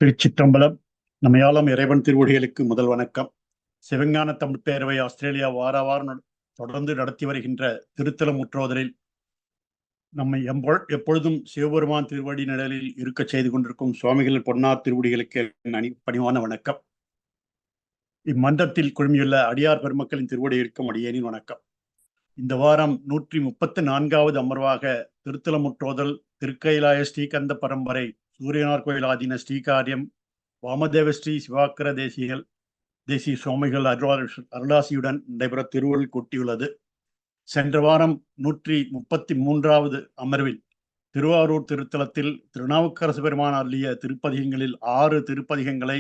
திருச்சிற்றம்பலம். நம்மையாளும் இறைவன் திருவடிகளுக்கு முதல் வணக்கம். சிவஞான தமிழ் பேரவை ஆஸ்திரேலியா வார வாரம் தொடர்ந்து நடத்தி வருகின்ற திருத்தல முற்றோதலில் நம்மை எப்பொழுதும் சிவபெருமான் திருவடி நிழலில் இருக்க செய்து கொண்டிருக்கும் சுவாமிகள் பொன்னார் திருவடிகளுக்கு பணிவான வணக்கம். இம்மன்றத்தில் குழுமியுள்ள அடியார் பெருமக்களின் திருவடிகளுக்கும் அடியேனின் வணக்கம். இந்த வாரம் 134வது அமர்வாக திருத்தல முற்றோதல் திருக்கைலாய ஸ்ரீகந்த பரம்பரை சூரியனார் கோயில் ஆதீன ஸ்ரீகாரியம் வாமதேவ ஸ்ரீ சிவாக்கர தேசிய சுவாமிகள் அருளாசியுடன் நடைபெற திருவள்ளுவர் கொட்டியுள்ளது. சென்ற வாரம் 133வது அமர்வில் திருவாரூர் திருத்தலத்தில் திருநாவுக்கரசு பெருமான் அருளிய திருப்பதிகங்களில் 6 திருப்பதிகங்களை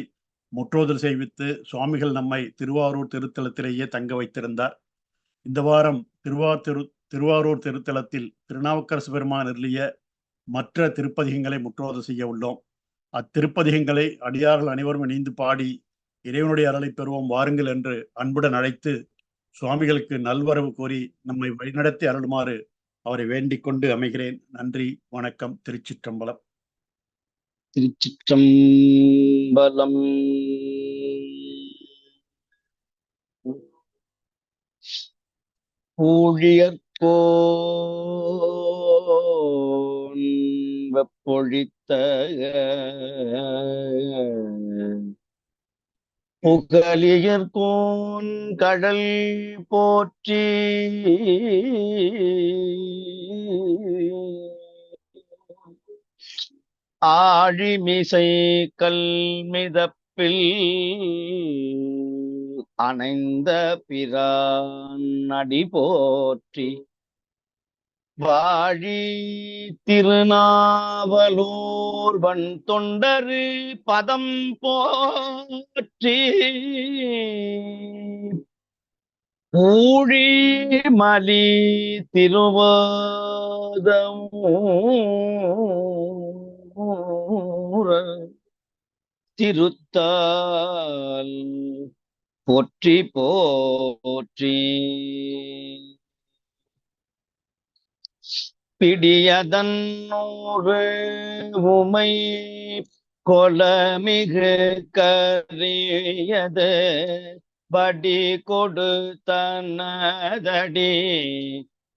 முற்றோதல் செய்வித்து சுவாமிகள் நம்மை திருவாரூர் திருத்தலத்திலேயே தங்க வைத்திருந்தார். இந்த வாரம் திருவாரூர் திருத்தலத்தில் திருநாவுக்கரசு பெருமான் அருளிய மற்ற திருப்பதிகங்களை முற்றோதல் செய்ய உள்ளோம். அத்திருப்பதிகங்களை அடியார்கள் அனைவரும் இணைந்து பாடி இறைவனுடைய அருளை பெறுவோம் வாருங்கள் என்று அன்புடன் அழைத்து சுவாமிகளுக்கு நல்வரவு கோரி நம்மை வழிநடத்தி அருளுமாறு அவரை வேண்டிக் கொண்டு அமைகிறேன். நன்றி, வணக்கம். திருச்சிற்றம்பலம். திருச்சிற்றம்பலம். ஊழியர்கோன் வெப்பொழித்த புகலியர்கோன் கடல் போற்றி ஆழிமிசை கல்மிதப்பில் அணைந்த பிரான் அடி போற்றி வாழி திருநாவலூர் வன் தொண்டரு பதம் போற்றி ஊழி மலி திருவாதம் திருத்தால் போற்றி போற்றி பிடியதன் நூறு உமை கொலமிகு கரியது வடி கொடுத்தனதடி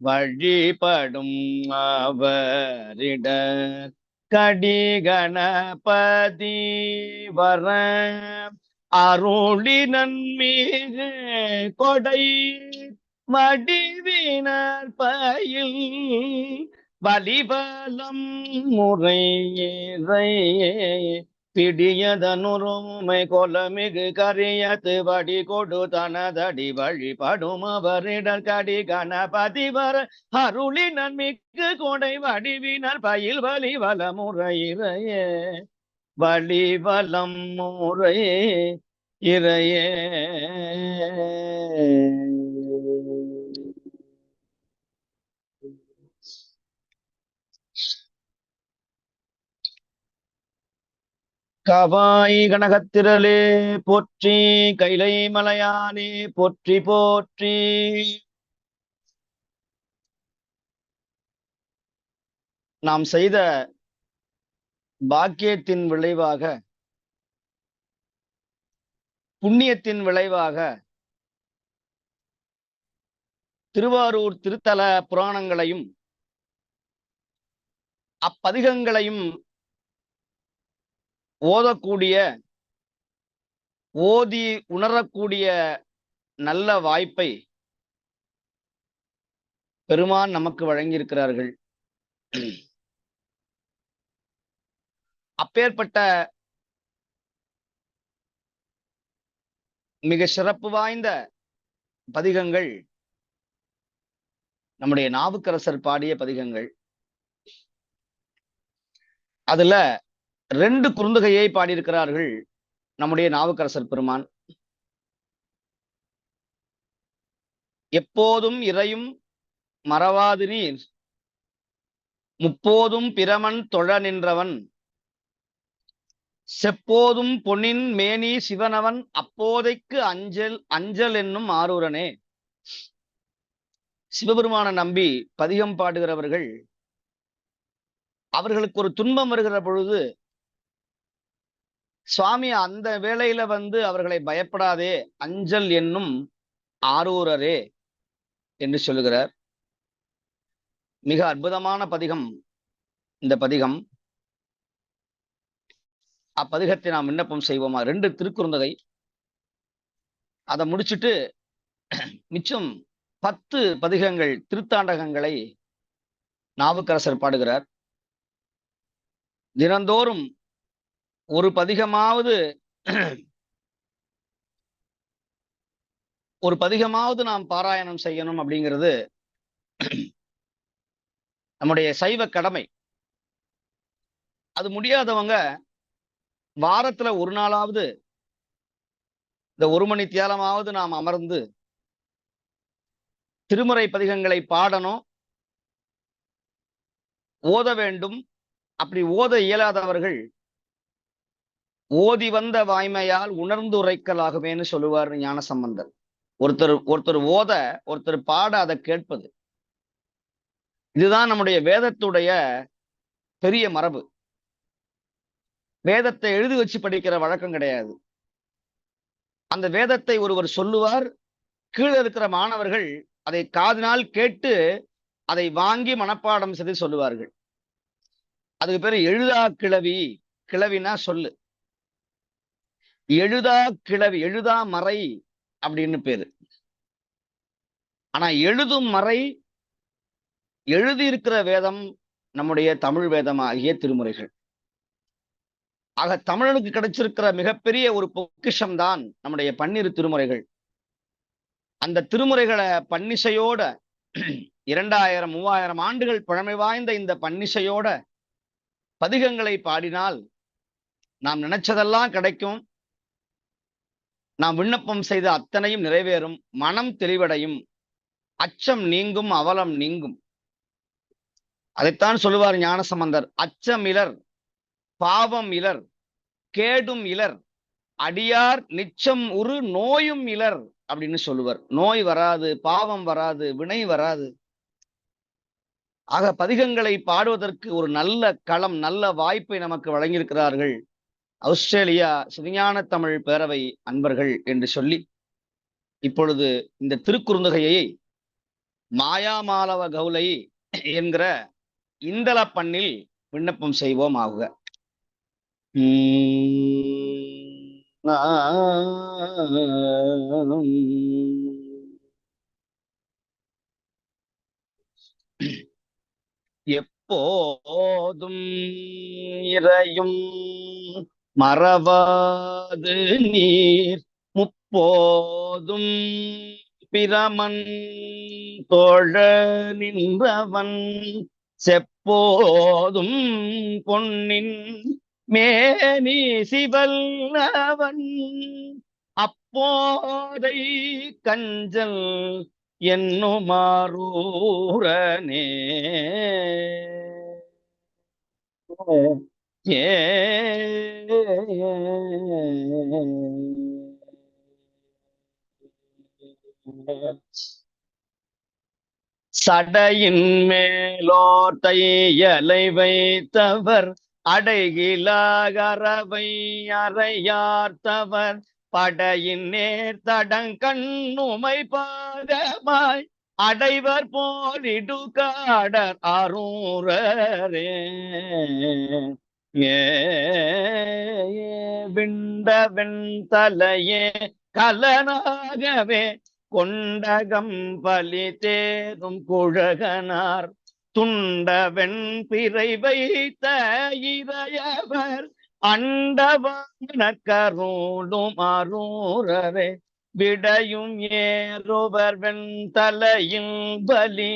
வழிபடும் அவரிட கடி கணபதி வர அருளினன் மீது கொடை வடிவினர் பயில் வலிபலம் முறையை பிடியதனுருமை கொலமிகு கரியத்து வடி கொடு தனதடி வழிபடும் அவரிடர் கடி கணபதி வர அருளினன் மிகு கொடை வடிவினர் பயில் வலிவல முறையிறையே வலிவலம் முறையே இறையே. கவாய் கனகத்திரளே போற்றி, கைலை மலையானே போற்றி போற்றி. நாம் செய்த பாக்கியத்தின் விளைவாக, புண்ணியத்தின் விளைவாக திருவாரூர் திருத்தல புராணங்களையும் அப்பதிகங்களையும் ஓதக்கூடிய, ஓதி உணரக்கூடிய நல்ல வாய்ப்பை பெருமான் நமக்கு வழங்கியிருக்கிறார்கள். அப்பேற்பட்ட மிக சிறப்பு வாய்ந்த பதிகங்கள் நம்முடைய நாவுக்கரசர் பாடிய பதிகங்கள். அதுல 2 குறுந்தொகையை பாடியிருக்கிறார்கள் நம்முடைய நாவுக்கரசர் பெருமான். எப்போதும் இறையும் மறவாது நீர் முப்போதும் பிரமன் தொழ நின்றவன் செப்போதும் பொன்னின் மேனி சிவனவன் அப்போதைக்கு அஞ்சல் அஞ்சல் என்னும் ஆரூரனே. சிவபெருமான நம்பி பதிகம் பாடுகிறவர்கள் அவர்களுக்கு ஒரு துன்பம் வருகிற பொழுது சுவாமி அந்த வேளையில அவர்களை பயப்படாதே, அஞ்சல் என்னும் ஆரூரரே என்று சொல்லுகிறார். மிக அற்புதமான பதிகம் இந்த பதிகம். அப்பதிகத்தை நாம் விண்ணப்பம் செய்வோமா? 2 திருக்குறுந்தகை. அதை முடிச்சுட்டு மிச்சம் 10 பதிகங்கள் திருத்தாண்டகங்களை நாவுக்கரசர் பாடுகிறார். தினந்தோறும் ஒரு பதிகமாவது நாம் பாராயணம் செய்யணும் அப்படிங்கிறது நம்முடைய சைவ கடமை. அது முடியாதவங்க வாரத்துல ஒரு நாளாவது இந்த 1 மணி தியாலமாவது நாம் அமர்ந்து திருமுறை பதிகங்களை பாடணும், ஓத வேண்டும். அப்படி ஓத இயலாதவர்கள் ஓதி வந்த வாய்மையால் உணர்ந்து உரைக்கலாகுமேன்னு சொல்லுவார் ஞானசம்பந்தர். ஒருத்தர் ஓத, ஒருத்தர் பாட, அதை கேட்பது. இதுதான் நம்முடைய வேதத்துடைய பெரிய மரபு. வேதத்தை எழுதி வச்சு படிக்கிற வழக்கம் கிடையாது. அந்த வேதத்தை ஒருவர் சொல்லுவார், கீழே இருக்கிற மாணவர்கள் அதை காதினால் கேட்டு அதை வாங்கி மனப்பாடம் செய்து சொல்லுவார்கள். அதுக்கு பேரு எழுதா கிளவி. கிளவினா சொல்லு. எழுதா கிளவி, எழுதா மறை அப்படின்னு பேரு. ஆனா எழுதும் மறை, எழுதியிருக்கிற வேதம் நம்முடைய தமிழ் வேதமாகிய திருமுறைகள். ஆக தமிழனுக்கு கிடைச்சிருக்கிற மிகப்பெரிய ஒரு பொக்கிஷம் தான் நம்முடைய 12 திருமுறைகள். அந்த திருமுறைகளை பன்னிசையோட 2000 3000 ஆண்டுகள் பழமை வாய்ந்த இந்த பன்னிசையோட பதிகங்களை பாடினால் நாம் நினைச்சதெல்லாம் கிடைக்கும். நாம் விண்ணப்பம் செய்த அத்தனையும் நிறைவேறும். மனம் தெளிவடையும். அச்சம் நீங்கும், அவலம் நீங்கும். அதைத்தான் சொல்லுவார் ஞானசம்பந்தர். அச்சம் இலர், பாவம் இலர், கேடும் இலர், அடியார் நிச்சம் உரு நோயும் இலர் அப்படின்னு சொல்லுவார். நோய் வராது, பாவம் வராது, வினை வராது. ஆக பதிகங்களை பாடுவதற்கு ஒரு நல்ல களம், நல்ல வாய்ப்பை நமக்கு வழங்கியிருக்கிறார்கள் ஆஸ்திரேலியா சிவஞான தமிழ் பேரவை அன்பர்கள் என்று சொல்லி, இப்பொழுது இந்த திருக்குறுந்தகையை மாயாமாலவ கௌலை என்கிற இந்தள பண்ணில் விண்ணப்பம் செய்வோம் ஆகுக. எப்போதும் இறையும் மறவாது நீர் முப்போதும் பிரமன் தோழ நின்றவன் செப்போதும் பொன்னின் மேனி சிவல்லவன் அப்போதை கஞ்சல் என்னுமாரூரனே ஏ சடையின் மேலோர் தையலை வைத்தவர் அடைகிலாகரவை அறையார்த்தவர் படையின் நேர் தடங்கண்ணுமை பாதமாய் அடைவர் போலிடு காடர் அரூரரே விண்டவெண் தலையே கலனாகவே கொண்டகம் பலி தேரும் குழகனார் துண்டவெண் பிறை வைத்த இறையவர் அண்டவான கருளும் அரூரரே விடையும் ஏறுவர் வெண் தலையில் பலி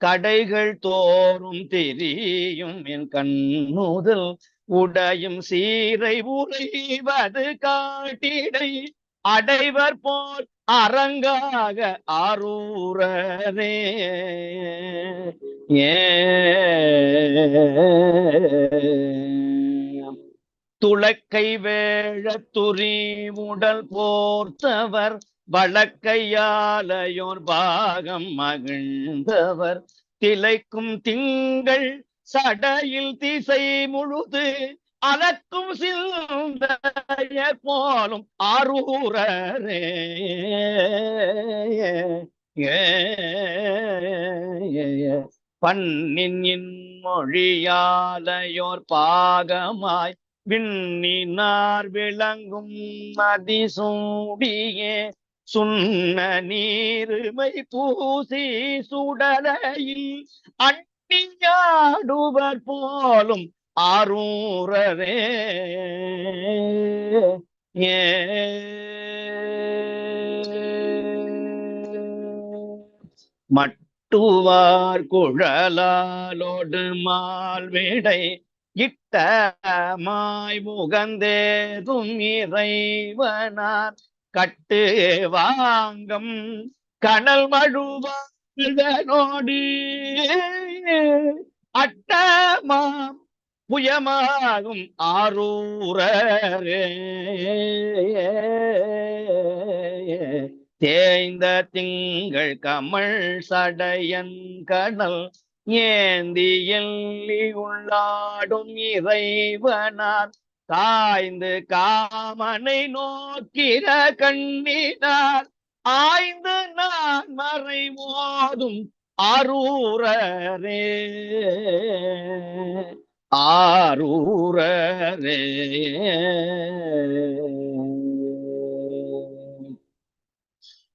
கடைகள் தோறும் தெரியும் என் கண்ணுதல் உடையும் சீரை உறைவது காட்டிடை அடைவர் போல் அரங்காக அரூரரே துளக்கை வேழத்துரி உடல் போர்த்தவர் வழக்கையாலையோர் பாகம் மகிழ்ந்தவர் திளைக்கும் திங்கள் சடையில் திசை முழுது அதற்கும் சிந்தைய போலும் ஆரூரரே. பண்ணின் மொழியாலையோர் பாகமாய் விண்ணினார் விளங்கும் அதிசூடியே சுண்ண நீருமை பூசி சுடலையில் அண்ணியாடுவர் போலும் ஆரூரரே. மட்டுவார் குழலாலோடு மால்விடை இட்ட மாய் முகந்தேதும் இறைவனார் கட்டு வாங்கம் கனல் மழுவாழ்தனோடு அட்டமாம் புயமாகும் ஆரூரரே. தேய்ந்த திங்கள் கமல் சடையன் கடல் ஏந்தி எள்ளி உள்ளாடும் இறைவனார் காய்ந்து காமனை நோக்கிற கண்ணினார் ஆய்ந்து நான் மறை மோதும் ஆரூரரே. ஆரூரரே.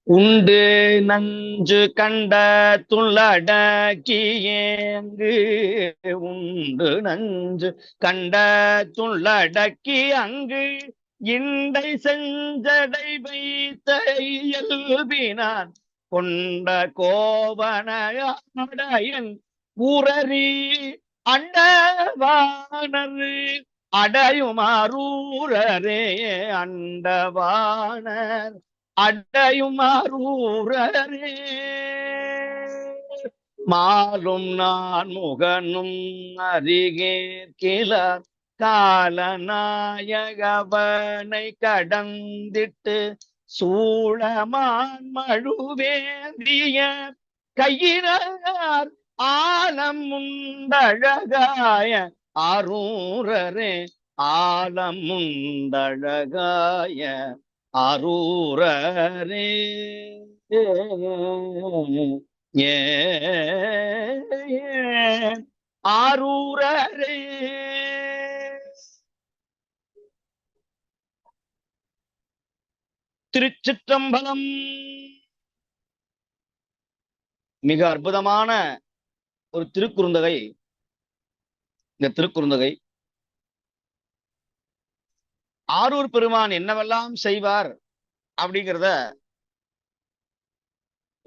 உண்டு நஞ்சு கண்ட துள்ளடக்கியேங்கு உண்டு நஞ்சு கண்ட துள்ளடக்கி அங்கு இண்டை செஞ்சடை வைத்த இயல்பினான் கொண்ட கோவனையன் ஊரறி அண்டவாணர் அடையும் ஆரூரரே. அண்டவாணர் அடையும் ஆரூரரே. மாலும் நான் முகனும் அருகேற்கிலார் காலநாயகவனை கடந்திட்டு சூழமான் மழுவேந்திய கையினார் ஆலம் உண்டழகாய ஆரூரரே. ஆலம் உண்டழகாய ஆரூரரே. ஆரூரரே. திருச்சிற்றம்பலம். மிக அற்புதமான ஒரு திருக்குறுந்தகை. இந்த திருக்குறுந்தகை ஆரூர் பெருமான் என்னவெல்லாம் செய்வார் அப்படிங்கிறத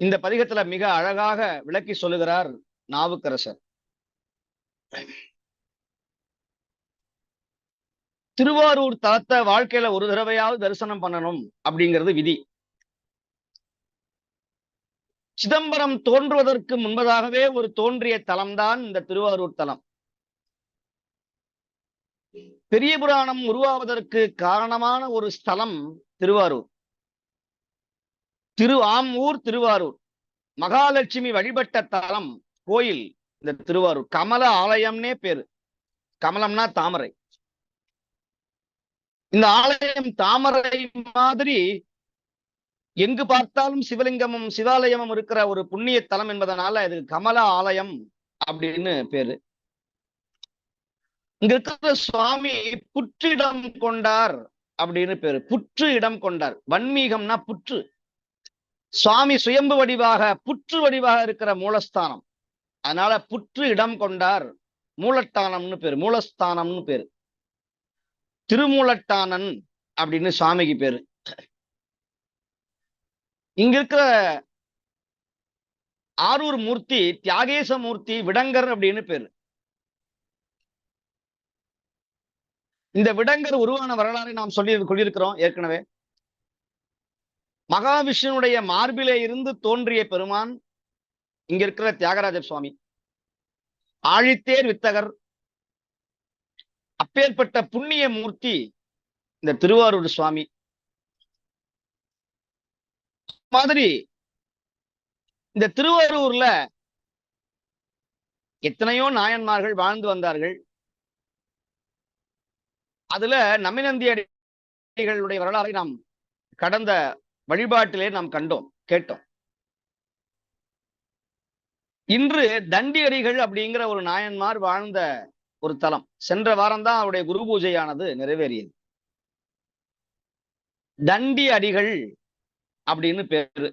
இந்த பதிகத்துல மிக அழகாக விளக்கி சொல்லுகிறார் நாவுக்கரசர். திருவாரூர் தலத்தை வாழ்க்கையில ஒரு தடவையாவது தரிசனம் பண்ணணும் அப்படிங்கிறது விதி. சிதம்பரம் தோன்றுவதற்கு முன்பதாகவே ஒரு தோன்றிய தலம்தான் இந்த திருவாரூர் தலம். பெரிய புராணம் உருவாவதற்கு காரணமான ஒரு ஸ்தலம் திருவாரூர். ஆமூர் திருவாரூர். மகாலட்சுமி வழிபட்ட தலம் கோயில் இந்த திருவாரூர். கமல ஆலயம்னே பேரு. கமலம்னா தாமரை. இந்த ஆலயம் தாமரை மாதிரி எங்கு பார்த்தாலும் சிவலிங்கமும் சிவாலயமும் இருக்கிற ஒரு புண்ணிய தலம் என்பதனால இது கமல ஆலயம் அப்படின்னு பேரு. இங்க இருக்கிற சுவாமி புற்றிடம் கொண்டார் அப்படின்னு பேரு. புற்று இடம் கொண்டார். வன்மீகம்னா புற்று. சுவாமி சுயம்பு வடிவாக புற்று வடிவாக இருக்கிற மூலஸ்தானம். அதனால புற்று இடம் கொண்டார். மூலட்டானம்னு பேரு. மூலஸ்தானம்னு பேரு. திருமூலட்டானன் அப்படின்னு சுவாமிக்கு பேரு. இங்க இருக்கிற ஆரூர் மூர்த்தி தியாகேச மூர்த்தி விடங்கர் அப்படின்னு பேரு. இந்த விடங்கர் உருவான வரலாறை நாம் சொல்லியிருக்கிறோம் ஏற்கனவே. மகாவிஷ்ணுடைய மார்பிலே இருந்து தோன்றிய பெருமான் இங்க இருக்கிற தியாகராஜ சுவாமி. ஆழித்தேர் வித்தகர். அப்பேற்பட்ட புண்ணிய மூர்த்தி இந்த திருவாரூர் சுவாமி. மாதிரி இந்த திருவாரூர்ல எத்தனையோ நாயன்மார்கள் வாழ்ந்து வந்தார்கள். அதுல நமினந்தி அடிகளுடைய வரலாறை நாம் கடந்த வழிபாட்டிலே நாம் கண்டோம், கேட்டோம். இன்று தண்டியடிகள் அப்படிங்கிற ஒரு நாயன்மார் வாழ்ந்த ஒரு தலம். சென்ற வாரம் தான் அவருடைய குரு பூஜையானது நிறைவேறியது. தண்டி அடிகள் அப்படின்னு பேரு.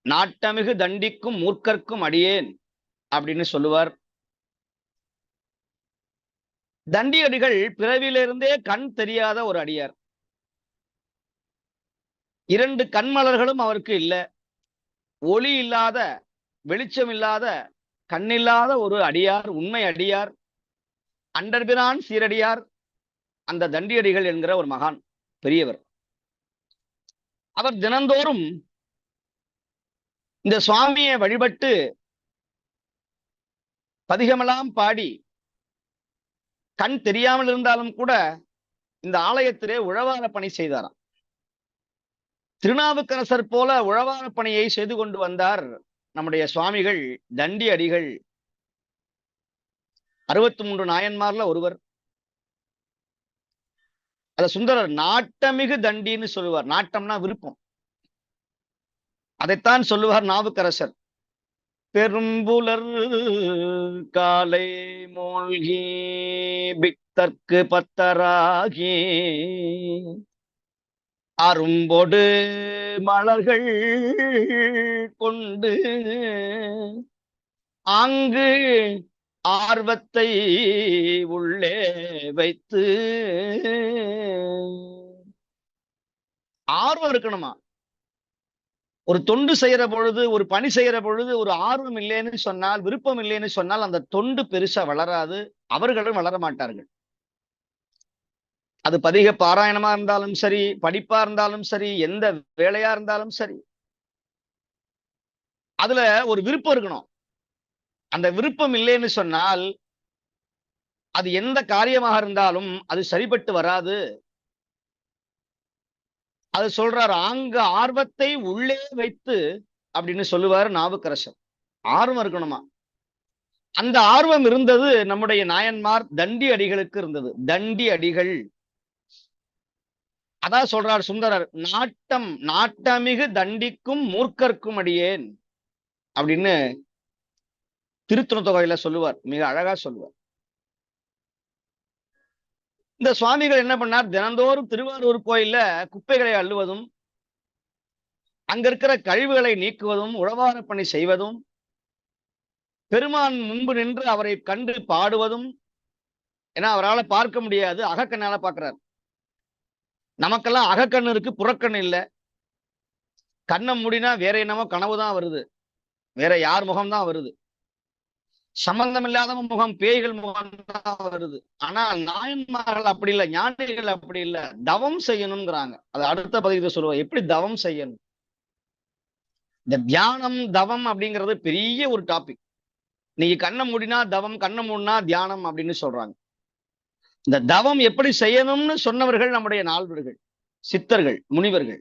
நாட்டமிகு தண்டிக்கும் மூர்க்கர்க்கும் அடியேன் அப்படின்னு சொல்லுவார். தண்டியடிகள் பிறவியிலிருந்தே கண் தெரியாத ஒரு அடியார். 2 கண்மலர்களும் அவருக்கு இல்ல. ஒளி இல்லாத, வெளிச்சம் இல்லாத, கண்ணில்லாத ஒரு அடியார், உண்மை அடியார், அண்டர்பிரான் சீரடியார் அந்த தண்டியடிகள் என்கிற ஒரு மகான், பெரியவர். அவர் தினந்தோறும் இந்த சுவாமியை வழிபட்டு பதிகமெல்லாம் பாடி கண் தெரியாமல் இருந்தாலும் கூட இந்த ஆலயத்திலே உழவார பணி செய்தாராம். திருநாவுக்கரசர் போல உழவார பணியை செய்து கொண்டு வந்தார் நம்முடைய சுவாமிகள் தண்டி அடிகள். 63 நாயன்மார்ல ஒருவர். அத சுந்தரர் நாட்டமிகு தண்டின்னு சொல்லுவார். நாட்டம்னா விருப்பம். அதைத்தான் சொல்லுவார் நாவுக்கரசர். பெரும்புலர் காலை மூழ்கி பித்தற்கு பத்தராகி அரும்பொடு மலர்கள் கொண்டு ஆங்கு ஆர்வத்தை உள்ளே வைத்து. ஆர்வம் இருக்கணுமா? ஒரு தொண்டு செய்யற பொழுது, ஒரு பணி செய்யற பொழுது ஒரு ஆர்வம் இல்லைன்னு சொன்னால், விருப்பம் இல்லைன்னு சொன்னால் அந்த தொண்டு பெருசா வளராது, அவர்களும் வளர மாட்டார்கள். அது பதிக பாராயணமா இருந்தாலும் சரி, படிப்பா இருந்தாலும் சரி, எந்த வேலையா இருந்தாலும் சரி, அதுல ஒரு விருப்பம் இருக்கணும். அந்த விருப்பம் இல்லைன்னு சொன்னால் அது எந்த காரியமாக இருந்தாலும் அது சரிபட்டு வராது. அது சொல்றார், ஆங்க ஆர்வத்தை உள்ளே வைத்து அப்படின்னு சொல்லுவார் நாவுக்கரசர். ஆர்வம் இருக்கணுமா? அந்த ஆர்வம் இருந்தது நம்முடைய நாயன்மார் தண்டி அடிகளுக்கு இருந்தது. தண்டி அடிகள் அதான் சொல்றார் சுந்தரர், நாட்டமிகு தண்டிக்கும் மூர்க்கர்க்கும் அடியேன் அப்படின்னு திருத்துண தொகையில சொல்லுவார். மிக அழகா சொல்லுவார். இந்த சுவாமிகள் என்ன பண்ணார், தினந்தோறும் திருவாரூர் கோயில்ல குப்பைகளை அள்ளுவதும், அங்க இருக்கிற கழிவுகளை நீக்குவதும், உழவார பணி செய்வதும், பெருமான் முன்பு நின்று அவரை கண்டு பாடுவதும். ஏன்னா அவரால் பார்க்க முடியாது, அகக்கண்ணால பார்க்கிறார். நமக்கெல்லாம் அகக்கண்ணு இருக்கு, புறக்கண்ணு இல்ல. கண்ணை மூடினா வேற என்னமோ கனவுதான் வருது, வேற யார் முகம்தான் வருது, சம்பந்தம் இல்லாத முகம், பேய்கள் முகம் தான் வருது. ஆனா நாயன்மார்கள் அப்படி இல்லை, ஞானிகள் அப்படி இல்லை. தவம் செய்யணும்ங்கிறாங்க. அது அடுத்த பதிவு சொல்லுவாங்க, எப்படி தவம் செய்யணும். இந்த தியானம் தவம் அப்படிங்கிறது பெரிய ஒரு டாபிக். நீங்க கண்ணை மூடினா தவம், கண்ணை மூடினா தியானம் அப்படின்னு சொல்றாங்க. இந்த தவம் எப்படி செய்யணும்னு சொன்னவர்கள் நம்முடைய நால்வர்கள், சித்தர்கள், முனிவர்கள்.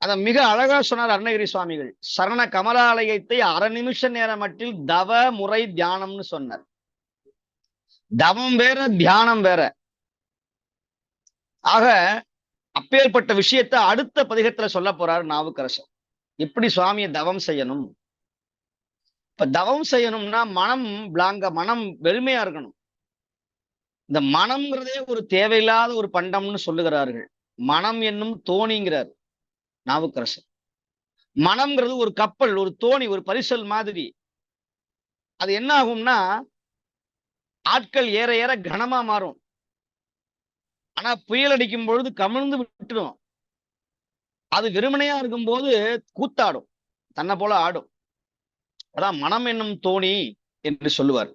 அத மிக அழகா சொன்னார் அருணகிரி சுவாமிகள். சரண கமலாலயத்தை 1/2 நிமிஷ நேரம் மட்டில் தவ முறை தியானம்னு சொன்னார். தவம் வேற, தியானம் வேற. ஆக அப்பேற்பட்ட விஷயத்தை அடுத்த பதிகத்துல சொல்ல போறாரு நாவுக்கரசர். எப்படி சுவாமியை தவம் செய்யணும். இப்ப தவம் செய்யணும்னா மனம் பிளாங்க, மனம் வெறுமையா இருக்கணும். இந்த மனம்ங்கிறதே ஒரு தேவையில்லாத ஒரு பண்டம்னு சொல்லுகிறார்கள். மனம் என்னும் தோணிங்கிறார் நாவுக்கரசர். மனம்ங்கிறது ஒரு கப்பல், ஒரு தோணி, ஒரு பரிசல் மாதிரி. அது என்ன ஆகும்னா ஆட்கள் ஏற ஏற கனமா மாறும். ஆனா புயல் அடிக்கும் பொழுது கமிழ்ந்து விட்டுடும். அது வெறுமனையா இருக்கும்போது கூத்தாடும், தன்னை போல ஆடும். அதான் மனம் என்னும் தோணி என்று சொல்லுவார்.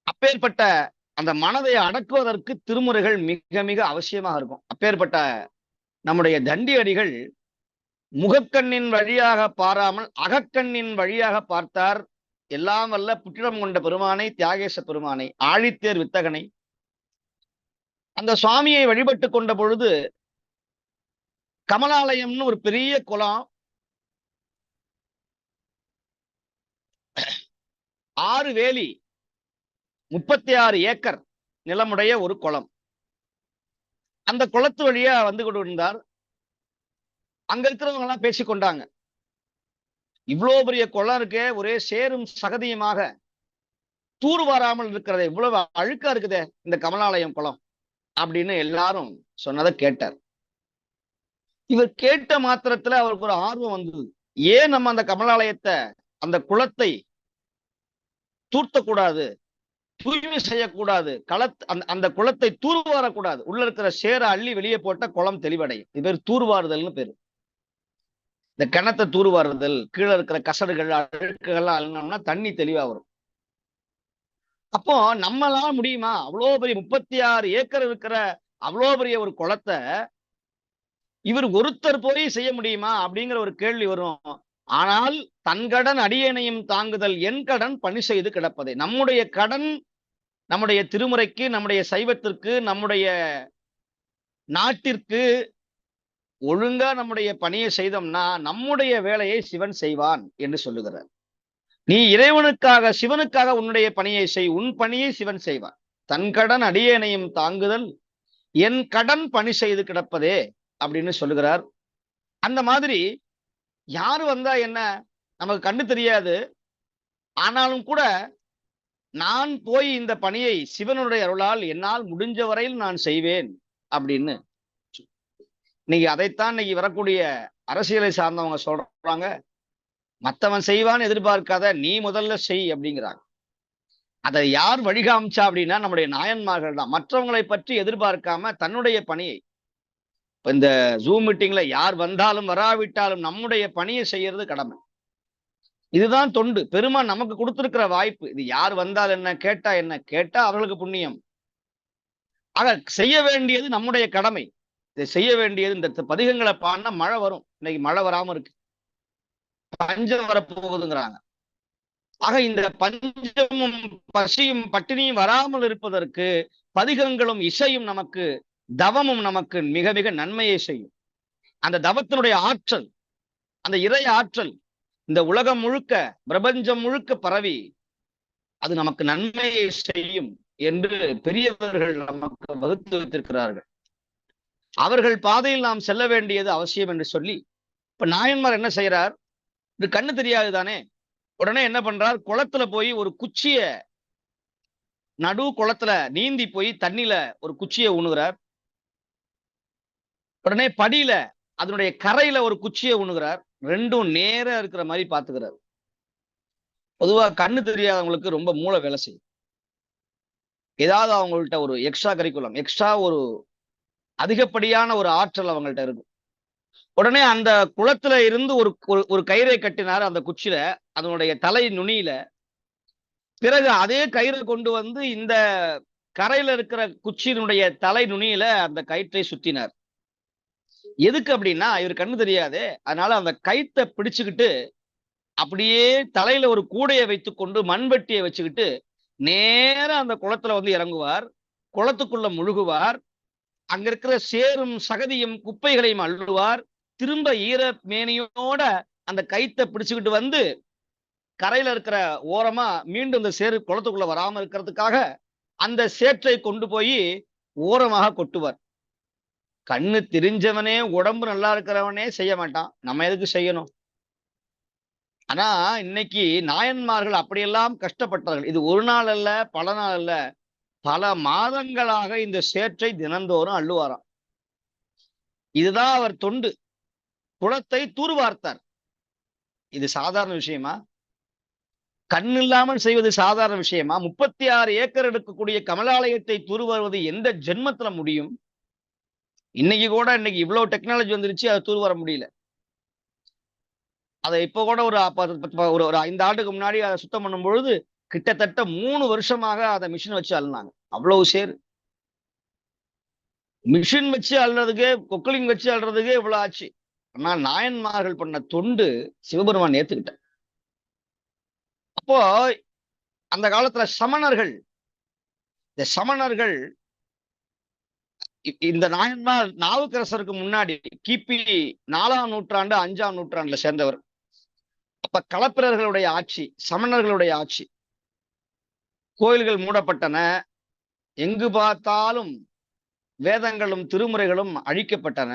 அப்பேற்பட்ட அந்த மனதை அடக்குவதற்கு திருமுறைகள் மிக மிக அவசியமாக இருக்கும். அப்பேற்பட்ட நம்முடைய தண்டி அடிகள் முகக்கண்ணின் வழியாக பாராமல் அகக்கண்ணின் வழியாக பார்த்தார். எல்லாம் வல்ல புற்றிடம் கொண்ட பெருமானை, தியாகேச பெருமானை, ஆழித்தேர் வித்தகனை. அந்த சுவாமியை வழிபட்டு கொண்ட பொழுது கமலாலயம்னு ஒரு பெரிய குளம், 6 வேலி, 36 ஏக்கர் நிலமுடைய ஒரு குளம். அந்த குளத்து வழியா வந்து கொண்டு இருந்தார். அங்க இருக்கிறவங்க எல்லாம் பேசிக்கொண்டாங்க. இவ்வளவு பெரிய குளம் இருக்கே, ஒரே சேரும் சகதியுமாக தூர்வாராமல் இருக்கிறதே, இவ்வளவு அழுக்கா இருக்குதே இந்த கமலாலயம் குளம் அப்படின்னு எல்லாரும் சொன்னதை கேட்டார். இவர் கேட்ட மாத்திரத்துல அவருக்கு ஒரு ஆர்வம் வந்தது. ஏன் நம்ம அந்த கமலாலயத்தை, அந்த குளத்தை தூர்த்தக்கூடாது, தூய்மை செய்யக்கூடாது, அந்த குளத்தை தூர்வாரக்கூடாது, உள்ள இருக்கிற சேர அள்ளி வெளியே போட்ட குளம் தெளிவடையும். இது பேர் தூர்வாறுதல்னு பேரு. இந்த கிணத்தை தூர்வாறுதல், கீழே இருக்கிற கசடுகள் அழுக்குகள்லாம் அள்ளனோம்னா தண்ணி தெளிவா வரும். அப்போ நம்மளால முடியுமா? அவ்வளோ பெரிய 36 ஏக்கர் இருக்கிற அவ்வளோ பெரிய ஒரு குளத்தை இவர் ஒருத்தர் போய் செய்ய முடியுமா அப்படிங்கிற ஒரு கேள்வி வரும். ஆனால் தன் கடன் அடியேனையும் தாங்குதல், என் கடன் பணி செய்து கிடப்பதே. நம்முடைய கடன் நம்முடைய திருமுறைக்கு, நம்முடைய சைவத்திற்கு, நம்முடைய நாட்டிற்கு ஒழுங்கா நம்முடைய பணியை செய்தோம்னா நம்முடைய வேலையை சிவன் செய்வான் என்று சொல்லுகிறார். நீ இறைவனுக்காக, சிவனுக்காக உன்னுடைய பணியை செய், உன் பணியை சிவன் செய்வான். தன் கடன் அடியேனையும் தாங்குதல், என் கடன் பணி செய்து கிடப்பதே அப்படின்னு சொல்லுகிறார். அந்த மாதிரி யாரு வந்தா என்ன, நமக்கு கண்ணு தெரியாது. ஆனாலும் கூட நான் போய் இந்த பணியை சிவனுடைய அருளால் என்னால் முடிஞ்ச வரையில் நான் செய்வேன் அப்படின்னு. இன்னைக்கு அதைத்தான் இன்னைக்கு வரக்கூடிய அரசியலை சார்ந்தவங்க சொல்றாங்க. மத்தவன் செய்வான்னு எதிர்பார்க்காத, நீ முதல்ல செய் அப்படிங்கிறாங்க. அதை யார் வழிகாமிச்சா அப்படின்னா நம்முடைய நாயன்மார்கள் தான். மற்றவங்களை பற்றி எதிர்பார்க்காம தன்னுடைய பணியை, இப்ப இந்த ஜூம் மீட்டிங்ல யார் வந்தாலும் வராவிட்டாலும் நம்முடைய பணியை செய்யறது கடமை. இதுதான் தொண்டு. பெருமான் நமக்கு கொடுத்திருக்கிற வாய்ப்பு. இது யார் வந்தால் என்ன, கேட்டா என்ன, கேட்டா அவர்களுக்கு புண்ணியம். ஆக செய்ய வேண்டியது நம்முடைய கடமை. இதை செய்ய வேண்டியது. இந்த பதிகங்களை பாடினா மழை வரும். இன்னைக்கு மழை வராம இருக்கு, பஞ்சம் வரப்போகுதுங்கிறாங்க. ஆக இந்த பஞ்சமும் பசியும் பட்டினியும் வராமல் இருப்பதற்கு பதிகங்களும் இசையும் நமக்கு, தவமும் நமக்கு மிக மிக நன்மையை செய்யும். அந்த தவத்தினுடைய ஆற்றல், அந்த இறை ஆற்றல் இந்த உலகம் முழுக்க, பிரபஞ்சம் முழுக்க பரவி அது நமக்கு நன்மையை செய்யும் என்று பெரியவர்கள் நமக்கு வகுத்து வைத்திருக்கிறார்கள். அவர்கள் பாதையில் நாம் செல்ல வேண்டியது அவசியம் என்று சொல்லி, இப்ப நாயன்மார் என்ன செய்யறார், இது கண்ணு தெரியாது தானே. உடனே என்ன பண்றார், குளத்துல போய் ஒரு குச்சிய, நடு குளத்துல நீந்தி போய் தண்ணியில ஒரு குச்சியை ஊனுகிறார். உடனே படியில அதனுடைய கரையில ஒரு குச்சியை ஊனுகிறார். ரெண்டும் நேரா இருக்கிற மாதிரி பாத்துக்கிறார். பொதுவா கண்ணு தெரியாதவங்களுக்கு ரொம்ப மூளை வேலை செய்யும். ஏதாவது அவங்கள்ட்ட ஒரு எக்ஸ்ட்ரா கரிக்குலம், எக்ஸ்ட்ரா ஒரு அதிகப்படியான ஒரு ஆற்றல் அவங்கள்ட்ட இருக்கும். உடனே அந்த குளத்துல இருந்து ஒரு கயிறை கட்டினார் அந்த குச்சியில, அதனுடைய தலை நுனியில. பிறகு அதே கயிறை கொண்டு வந்து இந்த கரையில இருக்கிற குச்சியினுடைய தலை நுனியில அந்த கயிற்றை சுத்தினார். எதுக்கு அப்படின்னா, இவர் கண்ணு தெரியாது, அதனால அந்த கயிற்றை பிடிச்சுக்கிட்டு அப்படியே தலையில ஒரு கூடையை வைத்துக் கொண்டு மண்வெட்டியை வச்சுக்கிட்டு நேரா அந்த குளத்துல வந்து இறங்குவார். குளத்துக்குள்ள முழுகுவார். அங்க இருக்கிற சேரும் சகதியும் குப்பைகளையும் அள்ளுவார். திரும்ப ஈர மேனியோட அந்த கயித்தை பிடிச்சுக்கிட்டு வந்து கரையில இருக்கிற ஓரமா மீண்டும் இந்த சேரு குளத்துக்குள்ள வராம இருக்கிறதுக்காக அந்த சேற்றை கொண்டு போய் ஓரமாக கொட்டுவார். கண்ணு தெரிஞ்சவனே, உடம்பு நல்லா இருக்கிறவனே செய்ய மாட்டான், நம்ம எதுக்கு செய்யணும்? ஆனா இன்னைக்கு நாயன்மார்கள் அப்படியெல்லாம் கஷ்டப்பட்டார்கள். இது ஒரு நாள் அல்ல, பல நாள் அல்ல, பல மாதங்களாக இந்த சேற்றை தினந்தோறும் அள்ளுவாராம். இதுதான் அவர் தொண்டு. குளத்தை தூர்வார்த்தார். இது சாதாரண விஷயமா? கண் இல்லாமல் செய்வது சாதாரண விஷயமா? 36 ஏக்கர் எடுக்கக்கூடிய கமலாலயத்தை தூர்வாருவது எந்த ஜென்மத்துல முடியும்? இன்னைக்கு இவ்வளவு டெக்னாலஜி வந்துருச்சு, அதை தூர்வார முடியல. அதை இப்ப கூட ஒரு 5 ஆண்டுக்கு முன்னாடி அதை சுத்தம் பண்ணும் பொழுது கிட்டத்தட்ட 3 வருஷமாக அதை மிஷின் வச்சு அள்ளினாங்க. அவ்வளவு சேரு. மிஷின் வச்சு அள்ளுறதுக்கே, கொக்கலிங் வச்சு அள்ளுறதுக்கே இவ்வளவு ஆச்சு. ஆனா நாயன்மார்கள் பண்ண தொண்டு சிவபெருமான் ஏத்துக்கிட்டார். அப்போ அந்த காலத்துல சமணர்கள், இந்த நாயன்மார் நாவுக்கரசருக்கு முன்னாடி கிபி 4ஆம் நூற்றாண்டு 5ஆம் நூற்றாண்டுல சேர்ந்தவர். அப்ப களப்பிரர்களுடைய ஆட்சி, சமணர்களுடைய ஆட்சி. கோயில்கள் மூடப்பட்டன, எங்கு பார்த்தாலும் வேதங்களும் திருமுறைகளும் அழிக்கப்பட்டன,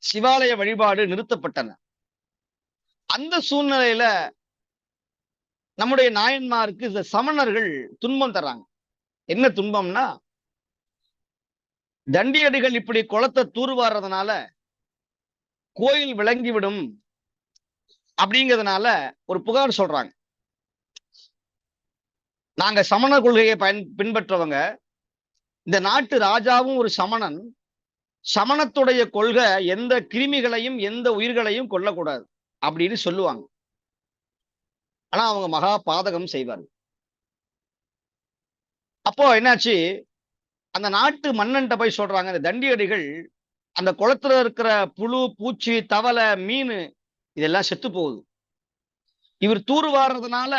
சிவாலய வழிபாடு நிறுத்தப்பட்டன. அந்த சூழ்நிலையில நம்முடைய நாயன்மாருக்கு இந்த சமணர்கள் துன்பம் தர்றாங்க. என்ன துன்பம்னா, தண்டியடிகள் இப்படி குளத்தை தூர்வாடுறதுனால கோயில் விளங்கிவிடும் அப்படிங்கிறதுனால ஒரு புகார் சொல்றாங்க. நாங்க சமண கொள்கையை பின்பற்றவங்க, இந்த நாட்டு ராஜாவும் ஒரு சமணன், சமணத்துடைய கொள்கை எந்த கிருமிகளையும் எந்த உயிர்களையும் கொல்லக்கூடாது அப்படின்னு சொல்லுவாங்க. ஆனா அவங்க மகா பாதகம் செய்வார்கள். அப்போ என்னாச்சு, அந்த நாட்டு மன்னன்ட்ட போய் சொல்றாங்க, இந்த தண்டியடிகள் அந்த குளத்துல இருக்கிற புழு, பூச்சி, தவளை, மீன் இதெல்லாம் செத்து போகுது. இவர் தூர்வாடுறதுனால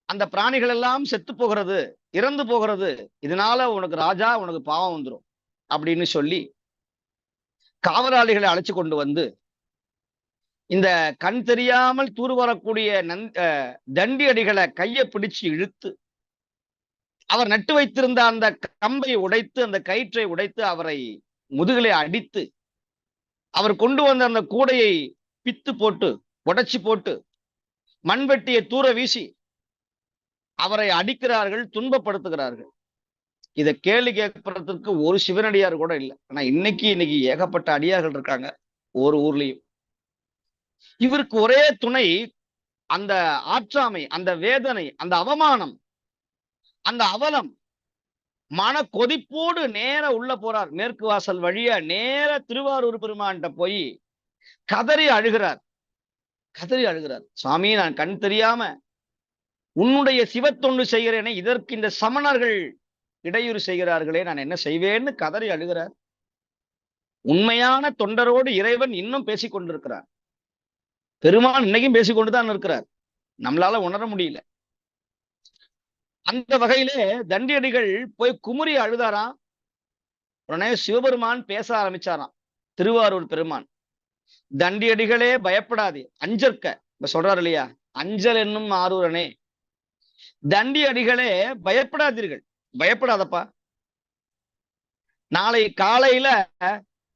அந்த பிராணிகள் எல்லாம் செத்து போகிறது, இறந்து போகிறது. இதனால உனக்கு ராஜா, உனக்கு பாவம் வந்துடும் அப்படின்னு சொல்லி காவலாளிகளை அழைச்சு கொண்டு வந்து இந்த கண் தெரியாமல் தூர்வாரக்கூடிய தண்டியடிகளை கையை பிடிச்சு இழுத்து அவர் நட்டு வைத்திருந்த அந்த கம்பை உடைத்து, அந்த கயிற்றை உடைத்து, அவரை முதுகிலே அடித்து, அவர் கொண்டு வந்த அந்த கூடையை பித்து போட்டு உடைச்சு போட்டு மண்வெட்டியை தூர வீசி அவரை அடிக்கிறார்கள், துன்பப்படுத்துகிறார்கள். இதை கேள்வி கேட்பதற்கு ஒரு சிவனடியார் கூட இல்லை. ஆனா இன்னைக்கு ஏகப்பட்ட அடியார்கள் இருக்காங்க ஒரு ஊர்லயும். இவருக்கு ஒரே துணை அந்த ஆற்றாமை, அந்த வேதனை, அந்த அவமானம், அந்த அவலம். மன கொதிப்போடு நேர உள்ள போறார். மேற்கு வாசல் வழியா நேர திருவாரூர் பெருமான்கிட்ட போய் கதறி அழுகிறார். சுவாமி, நான் கண் தெரியாம உன்னுடைய சிவத்தொண்டு செய்கிறேனே, இதற்கு இந்த சமணர்கள் இடையூறு செய்கிறார்களே, நான் என்ன செய்வேன்னு கதறி அழுகிறார். உண்மையான தொண்டரோடு இறைவன் இன்னும் பேசிக் கொண்டிருக்கிறார். பெருமான் இன்னைக்கும் பேசிக்கொண்டுதான் இருக்கிறார். நம்மளால உணர முடியல. அந்த வகையிலே தண்டியடிகள் போய் குமுறி அழுதாராம். உடனே சிவபெருமான் பேச ஆரம்பிச்சாராம். திருவாரூர் பெருமான், தண்டியடிகளே பயப்படாதே, அஞ்சற்க. இப்ப சொல்றாரு இல்லையா, அஞ்சல் என்னும் ஆரூரனே, தண்டியடிகளே பயப்படாதீர்கள், பயப்படாதப்பா. நாளை காலையில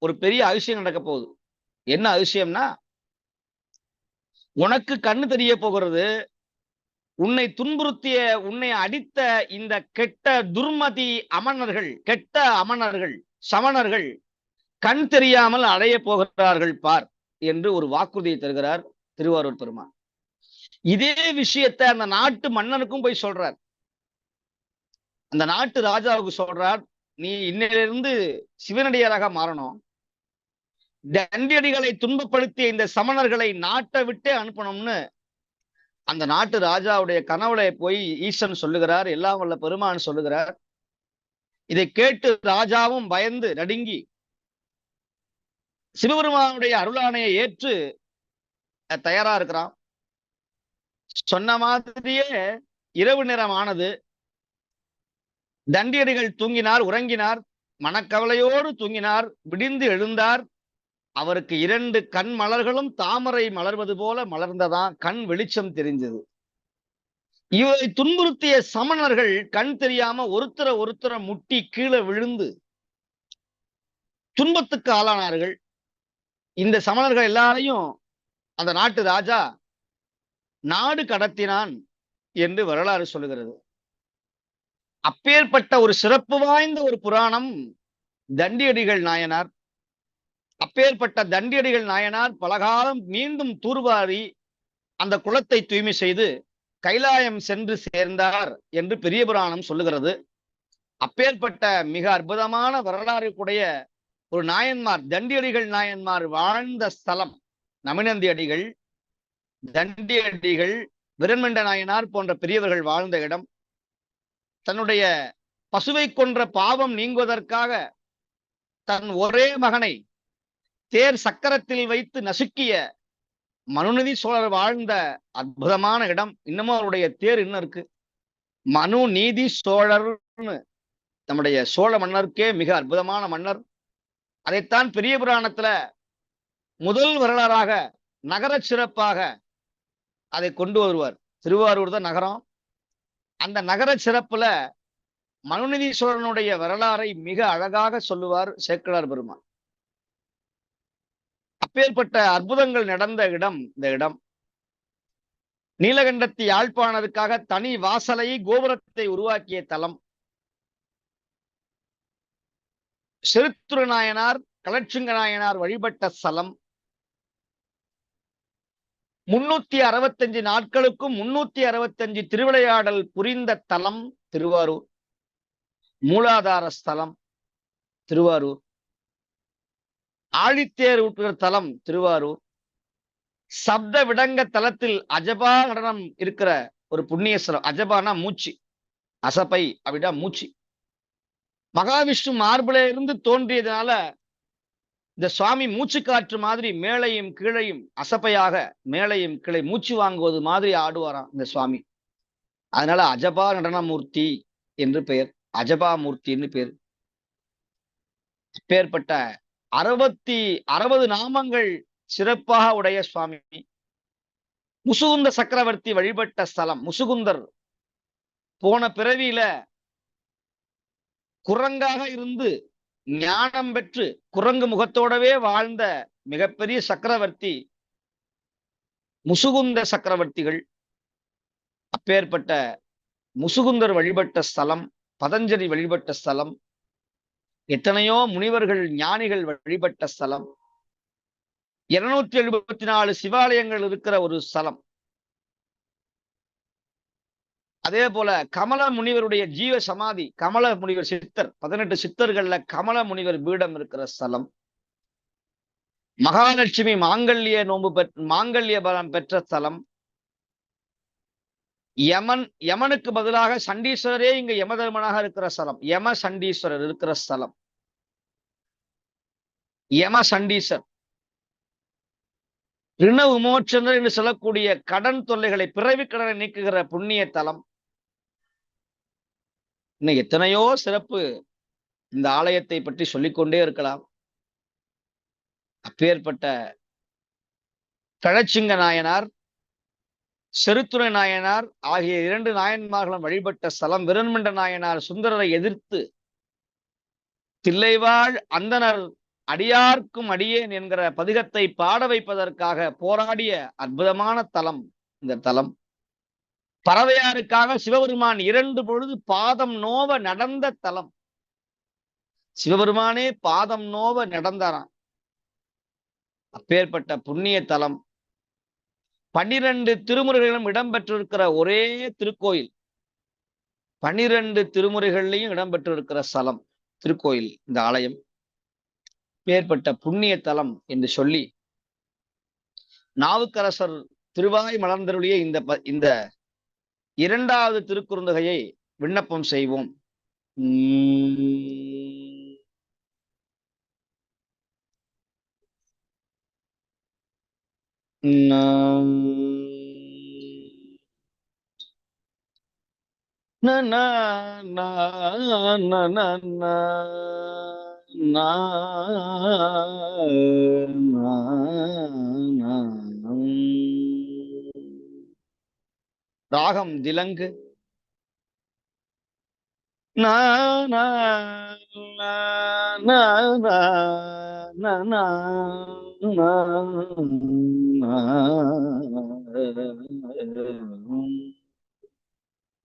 ஒரு பெரிய அதிசயம் நடக்க போகுது. என்ன அதிசயம்னா, உனக்கு கண்ணு தெரிய போகிறது. உன்னை துன்புறுத்திய, உன்னை அடித்த இந்த கெட்ட துர்மதி அமணர்கள், கெட்ட அமணர்கள், சமணர்கள் கண் தெரியாமல் அடைய போகிறார்கள் பார் என்று ஒரு வாக்குறுதியை தருகிறார் திருவாரூர் பெருமான். இதே விஷயத்தை அந்த நாட்டு மன்னனுக்கும் போய் சொல்றார். அந்த நாட்டு ராஜாவுக்கு சொல்றார், நீ இன்னிலிருந்து சிவனடியாராக மாறணும், தண்டியடிகளை துன்பப்படுத்திய இந்த சமணர்களை நாட்டை விட்டே அனுப்பணும்னு அந்த நாட்டு ராஜாவுடைய கனவுல போய் ஈசன் சொல்லுகிறார், எல்லாம் வல்ல பெருமான் சொல்லுகிறார். இதை கேட்டு ராஜாவும் பயந்து நடுங்கி சிவபெருமானுடைய அருளாணையை ஏற்று தயாரா இருக்கிறான். சொன்ன மாதிரியே இரவு நேரம் ஆனது. தண்டியடிகள் தூங்கினார், உறங்கினார், மனக்கவலையோடு தூங்கினார். விடிந்து எழுந்தார். அவருக்கு 2 கண் மலர்களும் தாமரை மலர்வது போல மலர்ந்ததான், கண் வெளிச்சம் தெரிஞ்சது. இவரை துன்புறுத்திய சமணர்கள் கண் தெரியாம ஒருத்தர முட்டி கீழே விழுந்து துன்பத்துக்கு ஆளானார்கள். இந்த சமணர்கள் எல்லாரையும் அந்த நாட்டு ராஜா நாடு கடத்தினான் என்று வரலாறு சொல்லுகிறது. அப்பேற்பட்ட ஒரு சிறப்பு வாய்ந்த ஒரு புராணம் தண்டியடிகள் நாயனார். அப்பேற்பட்ட தண்டியடிகள் நாயனார் பலகாலம் மீண்டும் தூர்வாரி அந்த குளத்தை தூய்மை செய்து கைலாயம் சென்று சேர்ந்தார் என்று பெரிய புராணம் சொல்லுகிறது. அப்பேற்பட்ட மிக அற்புதமான வரலாறு கூடிய ஒரு நாயன்மார், தண்டியடிகள் நாயன்மார் வாழ்ந்த ஸ்தலம் நமினந்தி அடிகள், தண்டியடிகள், விரண்மண்ட நாயனார் போன்ற பெரியவர்கள் வாழ்ந்த இடம். தன்னுடைய பசுவை கொன்ற பாவம் நீங்குவதற்காக தன் ஒரே மகனை தேர் சக்கரத்தில் வைத்து நசுக்கிய மனுநீதி சோழர் வாழ்ந்த அற்புதமான இடம். இன்னமும் அவருடைய தேர் இன்னும் இருக்கு. மனு நீதி சோழர்னு நம்முடைய சோழ மன்னருக்கே மிக அற்புதமான மன்னர். அதைத்தான் பெரிய புராணத்துல முதல் வரலாறாக நகர சிறப்பாக அதை கொண்டு வருவார். திருவாரூர் தான் நகரம். அந்த நகர சிறப்புல மனுநீதி சோழனுடைய வரலாறை மிக அழகாக சொல்லுவார் சேக்கிழார் பெருமான். அப்பேற்பட்ட அற்புதங்கள் நடந்த இடம் இந்த இடம். நீலகண்டத்து யாழ்ப்பாணத்துக்காக தனி வாசலை கோபுரத்தை உருவாக்கிய தலம். செருத்துரு நாயனார் களச்சுங்க நாயனார் வழிபட்ட ஸ்தலம். 365 நாட்களுக்கும் 365 திருவிளையாடல் புரிந்த தலம் திருவாரூர். மூலாதார ஸ்தலம் திருவாரூர். ஆழித்தேர் ஊட்டுகிற தலம் திருவாரூர். சப்த விடங்க தலத்தில் அஜபா நடனம் இருக்கிற ஒரு புண்ணிய ஸ்தலம். அஜபானா மூச்சு, அசப்பை அப்படின்னா மூச்சு. மகாவிஷ்ணு மார்பில இருந்து தோன்றியதுனால இந்த சுவாமி மூச்சு காற்று மாதிரி மேலையும் கீழையும் அசப்பையாக மேலையும் கீழே மூச்சு வாங்குவது மாதிரி ஆடுவாராம் இந்த சுவாமி. அதனால அஜபா நடனமூர்த்தி என்று பெயர், அஜபா மூர்த்தின்னு பேர். பேர்பட்ட 60 நாமங்கள் சிறப்பாக உடைய சுவாமி. முசுகுந்த சக்கரவர்த்தி வழிபட்ட ஸ்தலம். முசுகுந்தர் போன பிறவியில குரங்காக இருந்து ஞானம் பெற்று குரங்கு முகத்தோடவே வாழ்ந்த மிகப்பெரிய சக்கரவர்த்தி முசுகுந்த சக்கரவர்த்திகள். அப்பேற்பட்ட முசுகுந்தர் வழிபட்ட ஸ்தலம், பதஞ்சலி வழிபட்ட ஸ்தலம், எத்தனையோ முனிவர்கள் ஞானிகள் வழிபட்ட ஸ்தலம், 274 சிவாலயங்கள் இருக்கிற ஒரு ஸ்தலம். அதே போல கமல முனிவருடைய ஜீவ சமாதி, கமல முனிவர் சித்தர், 18 சித்தர்கள்ல கமல முனிவர் பீடம் இருக்கிற ஸ்தலம். மகாலட்சுமி மாங்கல்ய நோன்பு மாங்கல்ய பலம் பெற்ற ஸ்தலம். யமனுக்கு பதிலாக சண்டீஸ்வரரே இங்க யமதர்மனாக இருக்கிற ஸ்தலம். யம சண்டீஸ்வரர் இருக்கிற ஸ்தலம். யம சண்டீஸ்வர் ரிண விமோச்சனர் என்று சொல்லக்கூடிய கடன் தொல்லைகளை, பிறவி கடனை நீக்குகிற புண்ணிய தலம். இன்னும் எத்தனையோ சிறப்பு இந்த ஆலயத்தை பற்றி சொல்லிக்கொண்டே இருக்கலாம். அப்பேற்பட்ட களச்சிங்க நாயனார், செருத்துரை நாயனார் ஆகிய 2 நாயன்மார்களும் வழிபட்ட ஸ்தலம். விரண்மண்ட நாயனார் சுந்தரரை எதிர்த்து தில்லைவாழ் அந்தனர் அடியார்க்கும் அடியேன் என்கிற பதிகத்தை பாட வைப்பதற்காக போராடிய அற்புதமான தலம் இந்த தலம். பறவையாருக்காக சிவபெருமான் 2 பொழுது பாதம் நோவ நடந்த தலம். சிவபெருமானே பாதம் நோவ நடந்தாராம். அப்பேற்பட்ட புண்ணிய தலம். 12 திருமுறைகளும் இடம்பெற்றிருக்கிற ஒரே திருக்கோயில். 12 திருமுறைகள்லையும் இடம்பெற்றிருக்கிற ஸ்தலம் திருக்கோயில் இந்த ஆலயம். பேர்பட்ட புண்ணிய தலம் என்று சொல்லி நாவுக்கரசர் திருவாய் மலர்ந்தருளிய இந்த 2வது திருக்குறுந்தொகையை விண்ணப்பம் செய்வோம். ராகம் திலங்கு.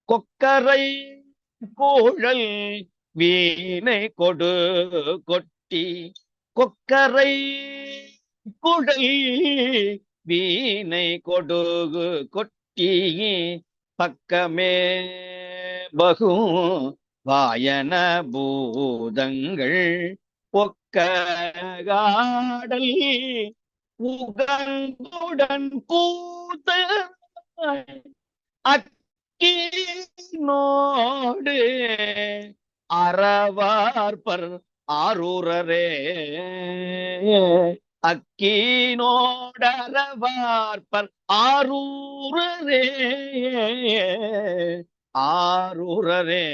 கொக்கரை கூழல் வீணை கொடு கொட்டி, கொக்கரை குழல் வீணை கொடுகு கொட்டி, பக்கமே பகு வாயன பூதங்கள் ஒக்ககாடல் உகந்துடன் கூத்த அக்கினோடு அறவார்பர் ஆரூரரே, அக்கினோடரவார்பர் ஆரூரரே, ஆரூரரே.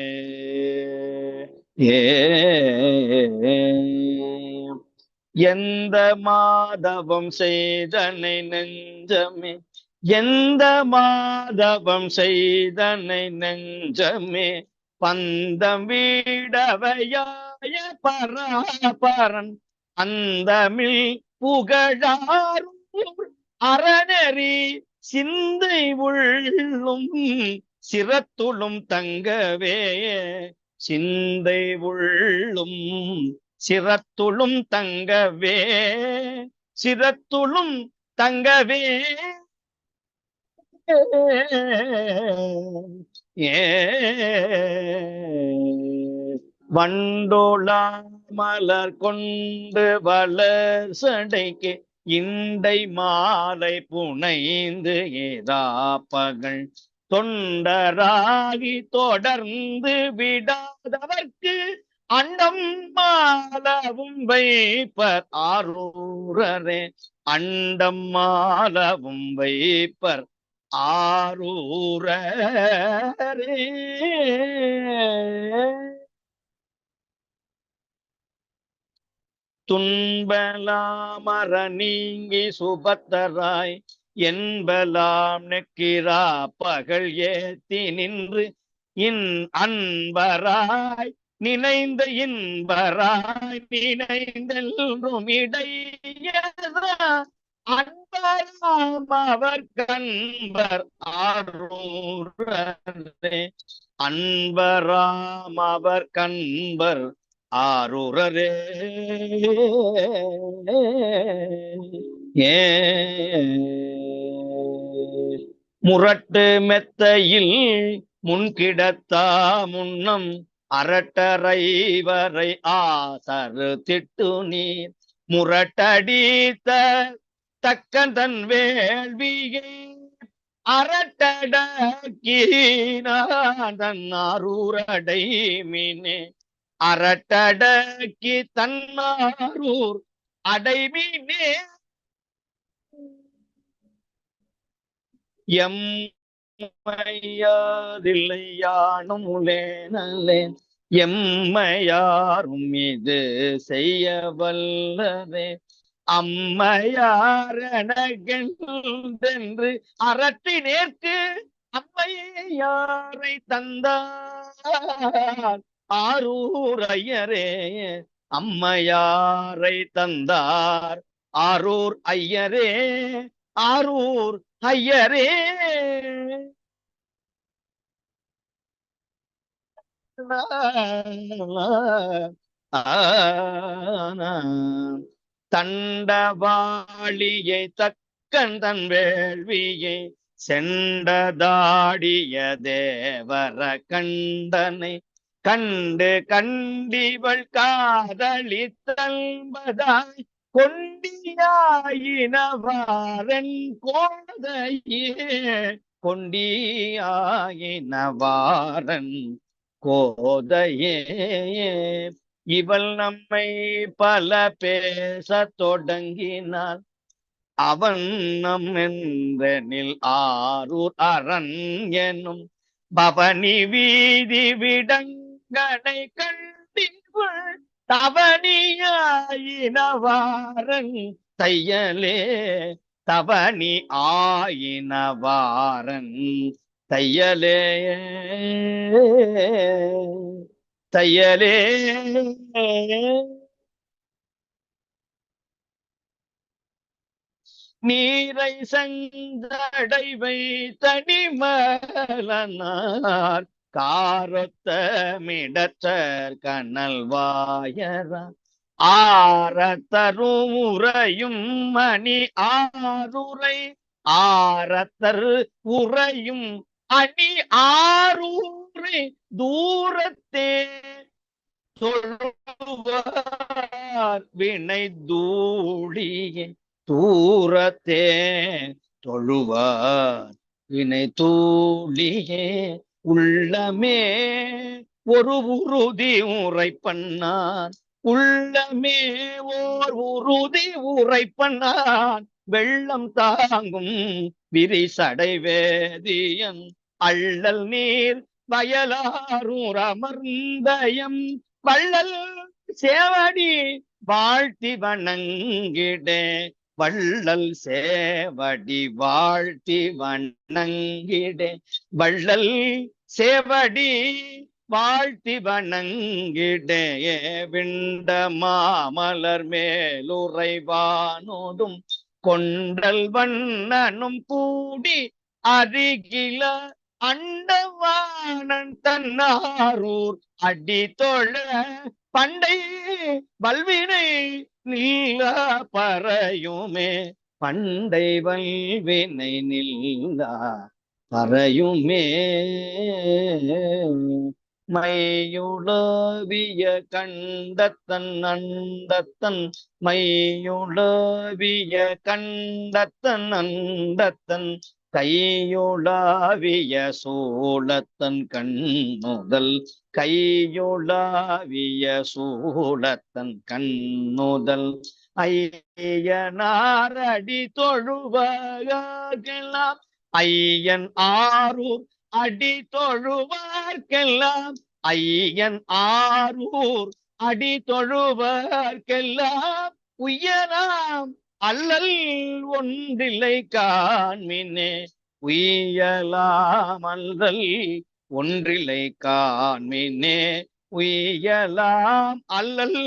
எந்த மாதவம் செய்தனை நெஞ்சமே, எந்த மாதவம் செய்தனை நெஞ்சமே, பந்தம் வீடவையாய பராபரன் அந்தமில் புகழாரும் அறநெறி சிந்தை உள்ளும் சிரத்துளும் தங்கவே சிந்தை உள்ளும் சிரத்துளும் தங்கவே சிரத்துளும் தங்கவே வண்டோளா மலர் கொண்டு வளர் சடைக்கு இண்டை மாலை புனைந்து ஏதாப்பகள் தொண்டராகி தொடர்ந்து விடாதவர்க்கு அண்டம் மாலவும் வைப்பர் ஆரூரரே அண்டம் மாலவும் வைப்பர் ஆரூரரே. துன்பலாமர நீங்கி சுபத்தராய் என்பலாம் நெக்கிரா பகல் ஏத்தி நின்று அன்பராய் நினைந்த இன்பராய் நினைந்தெல்லும் இடையதா அன்பராம் அவர் கண்பர் ஆரூரரே அன்பராம் அவர் கண்பர் ஆரூரரே. முரட்டு மெத்தையில் முன்கிடத்தா முன்னம் அரட்டரை வரை ஆசரு திட்டு நீர் முரட்டடித்த தக்கந்தன் வேள்வியை அரட்டடக்கீனான் ஆரூரடை மீனே அரட்டடக்கி தன்னாரூர் அடைமீனே. எம்மையாதில்லை யானும் உலேனலேன் எம்மையாரும் இது செய்ய வல்லதே அம்மையாரெனகென்று அரட்டினேற்கு அம்மையாரை தந்தார் ஆரூர் ஐயரே அம்மையாரை தந்தார் ஆரூர் ஐயரே ஆரூர் ஐயரே. தண்டவாளியை தக்கந்தன் வேள்வியை செண்டதாடிய தேவர கண்டனை கண்டு கண்டிவள் காதலித்தல்பதாய் கொண்டியாயினவாரன் கோதையே கொண்டியாயினவாரன் கோதையே. இவள் நம்மை பல பேச தொடங்கினாள் அவன் நம் என்றனில் ஆரூர் அரண் எனும் பவனி வீதி விடங்கனை கண்டிவள் தவணியாயினவாரன் தையலே தவணி ஆயினவாரன் தையலே தையலே. நீரை சந்தடைவை தனிமலனார் காரொத்த மிடற்றர் கனல் வாயரா ஆரத்தரும் உறையும் மணி ஆருரை ஆரத்தர் உறையும் அணி ஆரூரை தூரத்தே தொழுவார் வினை தூளியே தூரத்தே தொழுவார் வினை தூளியே. உள்ளமே ஒரு உறுதி உரை பண்ணான் உள்ளமே ஓர் உறுதி உரை பண்ணான் வெள்ளம் தாங்கும் விரிசடை வேதியன் அள்ளல் நீர் வயலாரூர் அமர்ந்தயம் வள்ளல் சேவடி வாழ்த்தி வணங்கிடே வள்ளல் சேவடி வாழ்த்தி வணங்கிடே வள்ளல் சேவடி வாழ்த்தி வணங்கிடே விண்ட மாமலர் மேலுறைவானோடும் கொண்டல் வண்ணனும் கூடி அருகில அண்டவானன் தன்னாரூர் அடி தொழ பண்டை வல்வினை நில்ல பறையுமே பண்டை வல்வினை நில்ல பறையுமே மையுளவிய கண்டத்தன் அண்டத்தன் மையுளவிய கண்டத்தன் அண்டத்தன் கையுளாவிய சூளத்தன் கண்ணுதல் கையுளாவிய சூளத்தன் கண்ணுதல் ஐயனாரடி தொழுவகெல்லாம் ஐயன் ஆரூர் அடி தொழுவார்க்கெல்லாம் ஐயன் ஆரூர் அடி தொழுவார்க்கெல்லாம் உய்யலாம் அல்லல் ஒன்றில்லை காண்மினே உய்யலாம் அல்லல் ஒன்றில்லை காண்மினே உய்யலாம் அல்லல்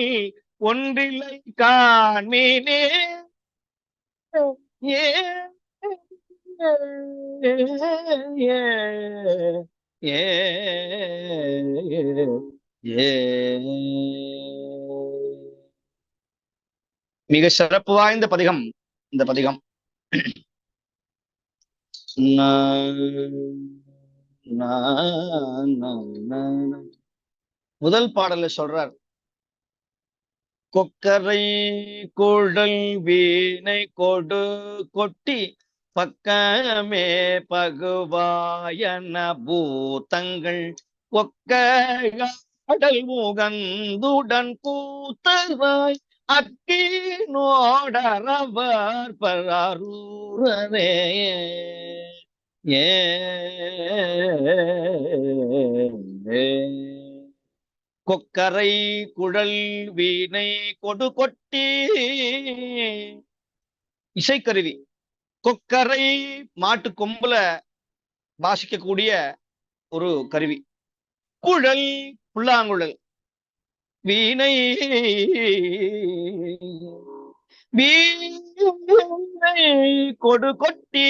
ஒன்றில்லை காண்மினே ஏ மிக சிறப்பு வாய்ந்த பதிகம் இந்த பதிகம். முதல் பாடல்ல சொல்றார், கொக்கரை குழல் வீணை கொடு கொட்டி பக்கமே பகுவாயன பூதங்கள் ஒக்க கடல் முகந்துடன் கூத்தராய் அக்கினோடரவர் பரூரரே ஏ கொக்கரை குழல் வீணை கொடு கொட்டி இசைக்கருவி. கொக்கரை மாட்டு கொம்புல வாசிக்கக்கூடிய ஒரு கருவி. குழல் புல்லாங்குழல். வீணை வீணை கொடு கொட்டி.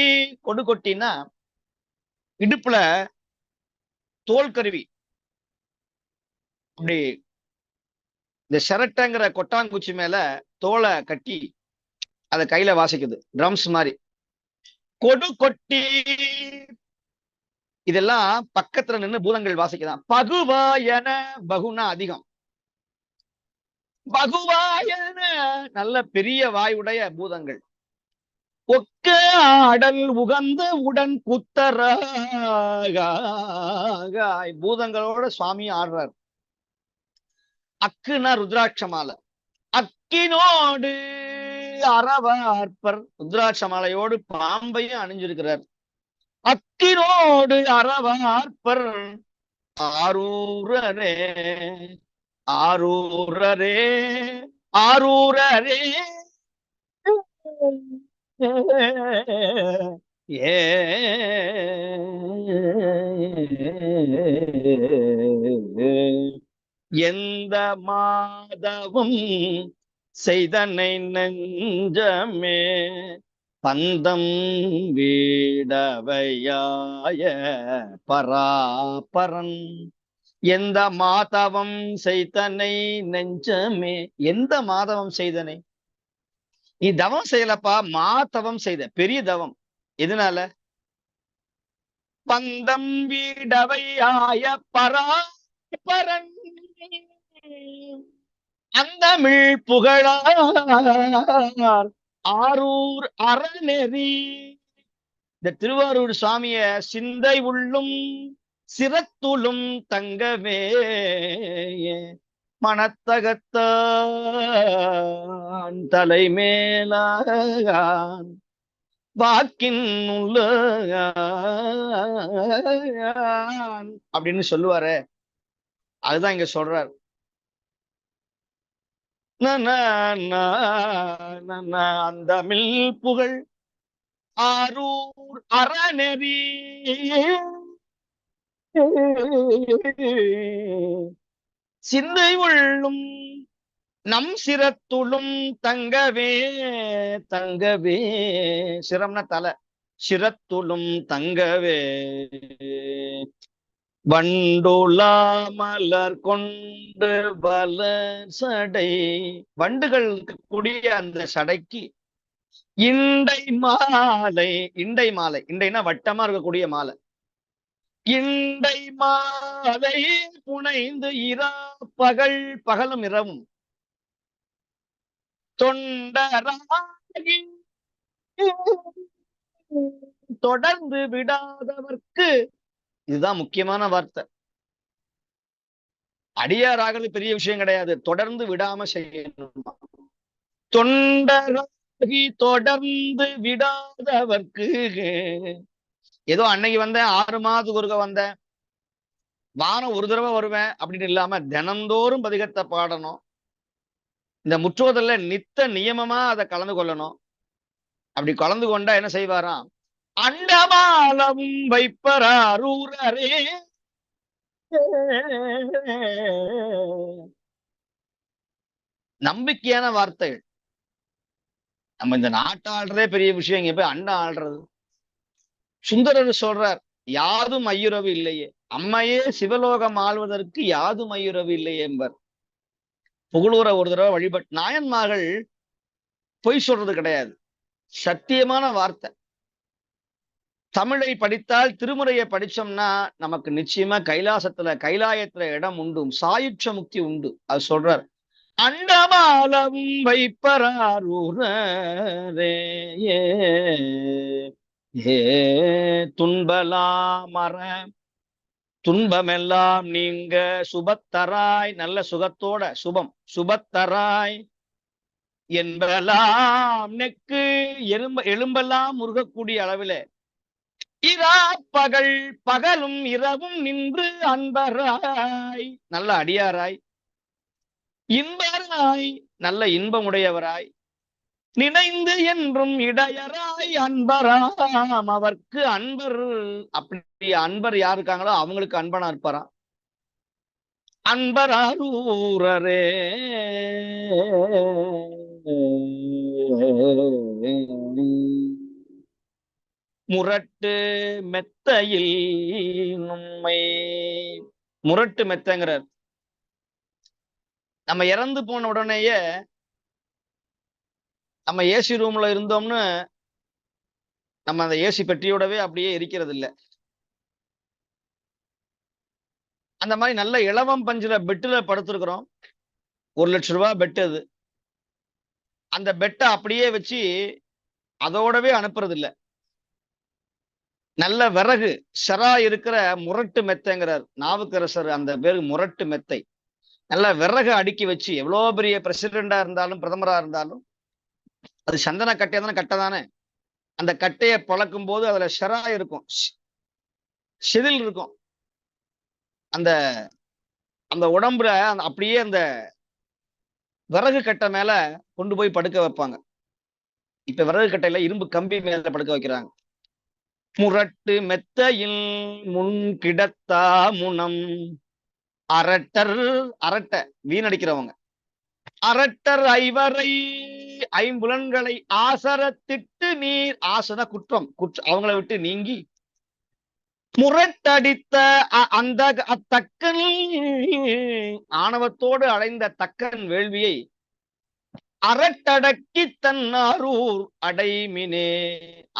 கொடு கொட்டினா இடுப்புல தோல் கருவி. அப்படி இந்த சிரட்டைங்கிற கொட்டாங்குச்சி மேல தோலை கட்டி அத கையில வாசிக்குது, ட்ரம்ஸ் மாதிரி. கொடு கொட்டி இதெல்லாம் பக்கத்துல நின்று பூதங்கள் வாசிக்குதான். பகுவாயன, பகுனா அதிகம், பகுவாயன நல்ல பெரிய வாயுடைய பூதங்கள். ஒக்க ஆடல் உகந்த உடன் குத்தராய் பூதங்களோட சுவாமி ஆடுறார். அக்குனா ருத்ராட்ச மாலை. அக்கினோடு அரவார்ப்பர், ருத்ராட்ச மாலையோடு பாம்பையும் அணிஞ்சிருக்கிறார். அக்கினோடு அரவார்ப்பர் ஆரூரரே ஆரூரரே ஆரூரரே ஏ எந்த மாதவும் செய்தனை நெஞ்சமே பந்தம் வீடவையாய பராபரன். எந்த மாதவம் செய்தனை நெஞ்சமே. எந்த மாதவம் செய்தனை? நீ தவம் செய்யலப்பா, மாதவம் செய்த, பெரிய தவம். எதனால? பந்தம் வீடவையாய பராபரன் அந்தமிழ் புகழார் ஆரூர் அறநெறி. இந்த திருவாரூர் சுவாமிய சிந்தை உள்ளும் சிரத்துளும் தங்கவே மனத்தகத்தான் தலைமேலான் வாக்கின் உள்ள அப்படின்னு சொல்லுவாரு. அதுதான் இங்க சொல்றார். அந்தமிழ் புகழ் ஆரூர் அறநெறி சிந்தை உள்ளும் நம் சிரத்துளும் தங்கவே தங்கவே. சிரம்னா தலை. சிரத்துளும் தங்கவே. வண்டுலா மலர் கொண்டு வளர் சடை. வண்டுகள் கூடிய அந்த சடைக்கு இண்டை மாலை. இண்டை மாலை, இண்டைனா வட்டமா இருக்கக்கூடிய மாலை. இண்டை மாலை புனைந்து இரா பகல். பகலும் இரவும் தொண்டராகி தொடர்ந்து விடாதவர்க்கு. இதுதான் முக்கியமான வார்த்தை. அடியாராகிறது பெரிய விஷயம் கிடையாது, தொடர்ந்து விடாம செய்யணும். தொண்டராகி தொடர்ந்து விடாதவர்க்கு. ஏதோ அன்னைக்கு வந்தேன், 6 மாதத்துக்கு ஒருக்க வந்தேன், வாரம் ஒரு தடவை வருவேன் அப்படின்னு இல்லாம தினந்தோறும் பதிகத்தை பாடணும். இந்த முற்றோதல்ல நித்த நியமமா அதை கலந்து கொள்ளணும். அப்படி கலந்து கொண்டா என்ன செய்வாராம்? அண்டமாலவும் வைப்பரூரரே. நம்பிக்கையான வார்த்தைகள். நம்ம இந்த நாட்டாடுறதே பெரிய விஷயம், இங்க போய் அண்டம் ஆள்றது. சுந்தரர் சொல்றார், யாதும் ஐயுறவு இல்லையே, அம்மையே சிவலோகம் ஆள்வதற்கு யாதும் ஐயுறவு இல்லையே என்பர். புகழூரை ஒரு தடவை வழிபட்டு. நாயன்மார்கள் பொய் சொல்றது கிடையாது, சத்தியமான வார்த்தை. தமிழை படித்தால், திருமுறையை படிச்சோம்னா நமக்கு நிச்சயமா கைலாயத்துல இடம் உண்டு, சாயுட்ச முக்தி உண்டு. அது சொல்றார். அண்டமாலவும் வைப்பரூரரே ஏ துன்பலாமற துன்பமெல்லாம் நீங்க சுபத்தராய். நல்ல சுகத்தோட, சுபத்தராய் என்பெல்லாம் நெக்கு எலும்பெல்லாம் முருகக்கூடிய அளவில இரா பகல் பகலும் இரவும் நின்று அன்பராய், நல்ல அடியாராய், இன்பராய், நல்ல இன்பமுடையவராய், நினைந்து என்றும் இடையராய் அன்பராம் அவர்க்கு. அன்பர், அப்படி அன்பர் யார் இருக்காங்களோ அவங்களுக்கு அன்பனா இருப்பாராம். அன்பரூரரே முரட்டு மெத்தையில் உண்மை. முரட்டு மெத்தைங்கிறார். நம்ம இறந்து போன உடனேயே நம்ம ஏசி ரூம்ல இருந்தோம்னு நம்ம அந்த ஏசி பெட்டியோடவே அப்படியே இருக்கிறது இல்லை. அந்த மாதிரி நல்ல இலவம் பஞ்சுல பெட்டுல படுத்திருக்கிறோம். 1 லட்சம் ரூபாய் பெட் அது. அந்த பெட்டை அப்படியே வச்சு அதோடவே அனுப்புறது இல்லை. நல்ல விறகு செரா இருக்கிற முரட்டு மெத்தைங்கிறார் நாவுக்கரசர். அந்த பேரு முரட்டு மெத்தை. நல்ல விறகு அடுக்கி வச்சு, எவ்வளவு பெரிய பிரசிடெண்டா இருந்தாலும் பிரதமரா இருந்தாலும் அது சந்தன கட்டையா தானே, கட்டை. அந்த கட்டையை பழக்கும் போது அதுல செரா இருக்கும், செதில் இருக்கும். அந்த அந்த உடம்புல அப்படியே அந்த விறகு கட்டை மேல கொண்டு போய் படுக்க வைப்பாங்க. இப்ப விறகு கட்டையில இரும்பு கம்பி மேல படுக்க வைக்கிறாங்க. முரட்டு மெத்தையில் முன் கிடத்தா முனம் அரட்டர். அரட்டை வீணடிக்கிறவங்க. அரட்டர் ஐவரை 5 புலன்களை ஆசரத்திட்டு நீர். ஆசன குற்றம், அவங்களை விட்டு நீங்கி முரட்டடித்த அந்த அத்தக்கன் ஆணவத்தோடு அடைந்த தக்கன் வேள்வியை அரட்டடக்கி தன்னாரூர் அடைமினே.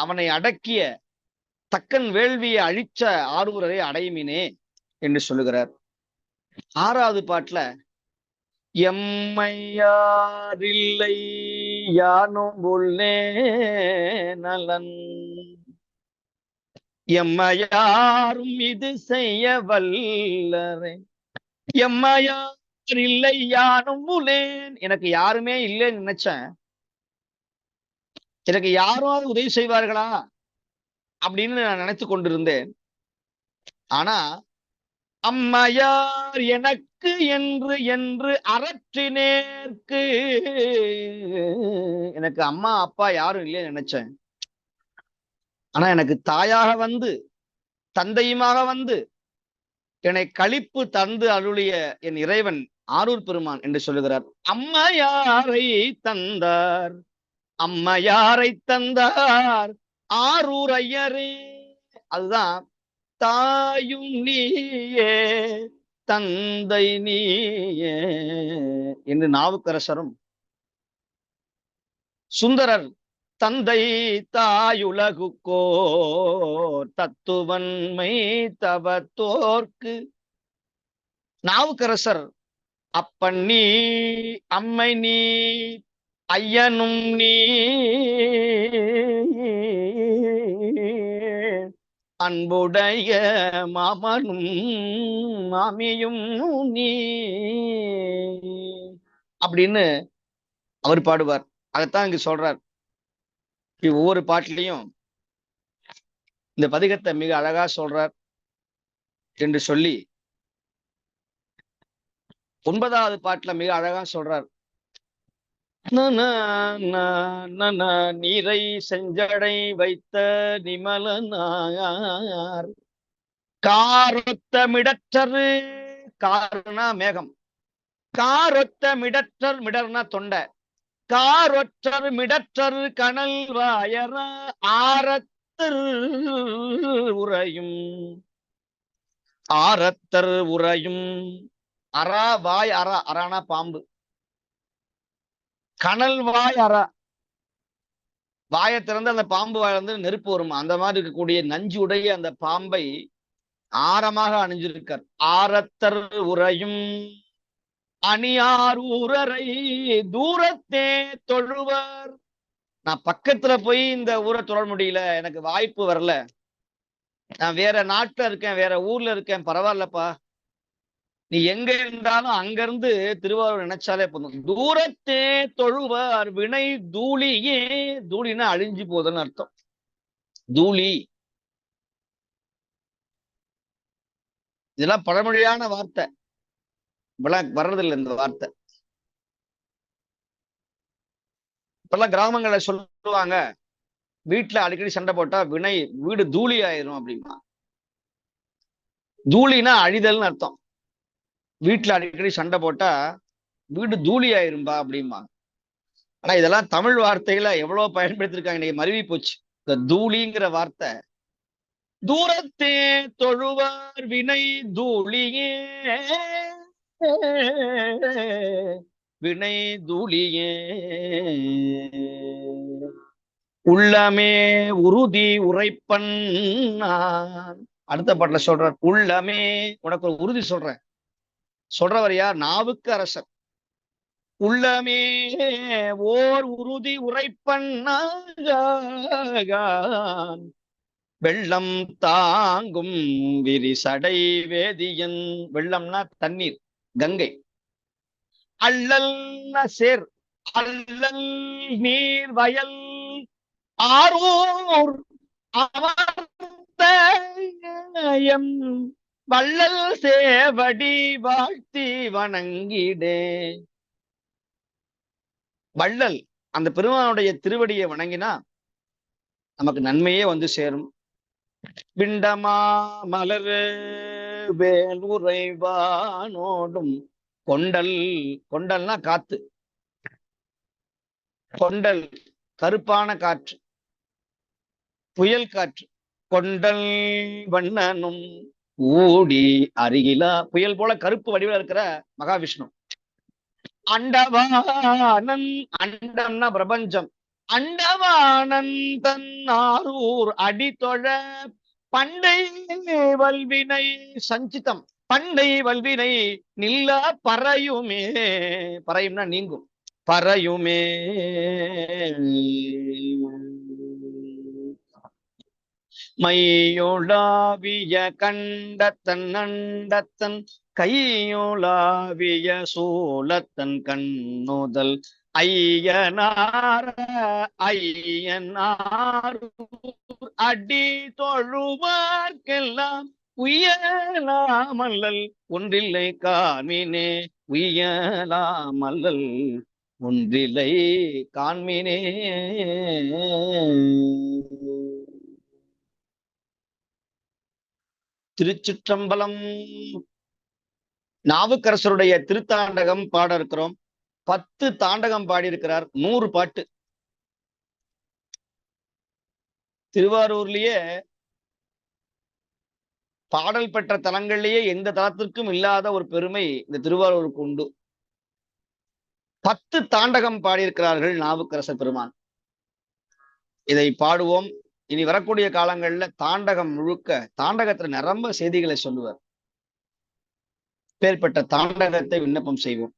அவனை அடக்கிய தக்கன் வேள்வியை அழிச்ச ஆரூரரை அடைமினே என்று சொல்லுகிறார். 6வது பாட்டுல எம்மையாரில்லை யானும் உள்ளே நலன் எம்மையாரும் இது செய்ய வல்லரே. எம்மையார் இல்லை யானும் உள்ளேன். எனக்கு யாருமே இல்லைன்னு நினைச்சேன், எனக்கு யாராவது உதவி செய்வார்களா அப்படின்னு நான் நினைத்து கொண்டிருந்தேன். ஆனா அம்மையார் எனக்கு என்று என்று அரற்றினேற்கு. எனக்கு அம்மா அப்பா யாரும் இல்லைன்னு நினைச்சேன். ஆனா எனக்கு தாயாக வந்து, தந்தையுமாக வந்து, என்னை களிப்பு தந்து அருளிய என் இறைவன் ஆரூர் பெருமான் என்று சொல்லுகிறார். அம்மையாரை தந்தார், அம்மையாரை தந்தார் ஆரூர் ஐயரே. அதுதான் தாயும் நீயே தந்தை நீயே என்று நாவுக்கரசரும் சுந்தரர் தந்தை தாயுலகுக்கோ தத்துவன்மை தவத்தோர்க்கு, நாவுக்கரசர் அப்பன் நீ அம்மை நீ ஐயனும் நீ அன்புடைய மாமனும் மாமியும் நீ அப்படின்னு அவர் பாடுவார். அதைத்தான் இங்க சொல்றார். ஒவ்வொரு பாட்டிலையும் இந்த பதிகத்தை மிக அழகா சொல்றார் என்று சொல்லி 9வது பாட்டுல மிக அழகா சொல்றார். நீரை செஞ்சடை வைத்த நிமலனார் காரொத்த மிடற்றரு, காருனா மேகம், காரொத்த மிடற்றர், மிடர்னா தொண்டை, காரொற்றர் மிடற்றரு கனல் வாயர ஆரத்தர் உறையும், ஆரத்தர் உறையும், அரா வாய் அரா, அரானா பாம்பு, கனல் வாய் அரா, வாயை திறந்து அந்த பாம்பு வாயில இருந்து நெருப்பு வருமா, அந்த மாதிரி இருக்கக்கூடிய நஞ்சு உடைய அந்த பாம்பை ஆரமாக அணிஞ்சிருக்கார். ஆரத்தர் உறையும் அணியார் ஊரரை தூரத்தே தொழுவார். நான் பக்கத்துல போய் இந்த ஊரை தொழ முடியல, எனக்கு வாய்ப்பு வரல, நான் வேற நாட்டுல இருக்கேன், வேற ஊர்ல இருக்கேன், பரவாயில்லப்பா, நீ எங்க இருந்தாலும் அங்க இருந்து திருவாரூர் நினைச்சாலே போதும். தூரத்தே தொழுவார் வினை தூளியே, தூளினா அழிஞ்சு போகுதுன்னு அர்த்தம். தூளி இதெல்லாம் பழமொழியான வார்த்தை, இப்பெல்லாம் வர்றதில்லை இந்த வார்த்தை. இப்பெல்லாம் கிராமங்களை சொல்லுவாங்க, வீட்டுல அடிக்கடி சண்டை போட்டா வினை வீடு தூளி ஆயிரும் அப்படிமா. தூளினா அழிதல்னு அர்த்தம். வீட்டுல அடிக்கடி சண்டை போட்டா வீடு தூளி ஆயிரும்பா அப்படிமா. ஆனா இதெல்லாம் தமிழ் வார்த்தைகளை எவ்வளவு பயன்படுத்திருக்காங்க, இன்னைக்கு மருவி போச்சு இந்த தூளிங்கிற வார்த்தை. தூரத்தே தொழுவார் வினை தூளியே, வினை தூளியே உள்ளமே உறுதி உரைப்பன். அடுத்த பாட்டுல சொல்றார், உள்ளமே உனக்கு ஒரு உறுதி சொல்றேன். சொல்றவர் யார்? நாவுக்கு அரசர். உள்ளமே ஓர் உறுதி உரைப்பன் வெள்ளம் தாங்கும் விரிசடை வேதியன். வெள்ளம்னா தண்ணீர், கங்கை. அள்ளல் சேர், அள்ளல் நீர் வயல் ஆரூர் அமர்ந்தயம் வள்ளல் சேவடி வாழ்த்தி வணங்கிடே. வள்ளல் அந்த பெருமானுடைய திருவடியை வணங்கினா நமக்கு நன்மையே வந்து சேரும். விண்டமா மலர் வேல் உறைவானோடும் கொண்டல், கொண்டல்னா காத்து, கொண்டல் கருப்பான காற்று, புயல் காற்று. கொண்டல் வண்ணனும் ஊடி அருகிலா, புயல் போல கருப்பு வடிவில் இருக்கிற மகாவிஷ்ணு. அண்டவானன், அண்டம்னா பிரபஞ்சம், அண்டவானன் தன் ஆரூர் அடித்தொழ பண்டை வல்வினை சஞ்சிதம், பண்டை வல்வினை நில்ல பறையுமே, பறையும்னா நீங்கும், பறையுமே. மையொளாவிய கண்டத்தன் அண்டத்தன் கையொளாவிய சூலத்தன் கண்ணுதல் ஐயனார ஐயனார் அடி தொழுவார்க்கெல்லாம் உயலாமல்லல் ஒன்றில்லை காண்மினே, உயலாமல்லல் ஒன்றில்லை காண்மினே. திருச்சிற்றம்பலம். நாவுக்கரசருடைய திருத்தாண்டகம் பாட இருக்கிறோம். 10 தாண்டகம் பாடியிருக்கிறார், 100 பாட்டு. திருவாரூர்லயே பாடல் பெற்ற தலங்களிலேயே எந்த தலத்திற்கும் இல்லாத ஒரு பெருமை இந்த திருவாரூருக்கு உண்டு. 10 தாண்டகம் பாடியிருக்கிறார்கள் நாவுக்கரசர் பெருமான். இதை பாடுவோம். இனி வரக்கூடிய காலங்கள்ல தாண்டகம் முழுக்க, தாண்டகத்துல நிரம்ப செய்திகளை சொல்லுவார். பேர்பட்ட தாண்டகத்தை விண்ணப்பம் செய்வோம்.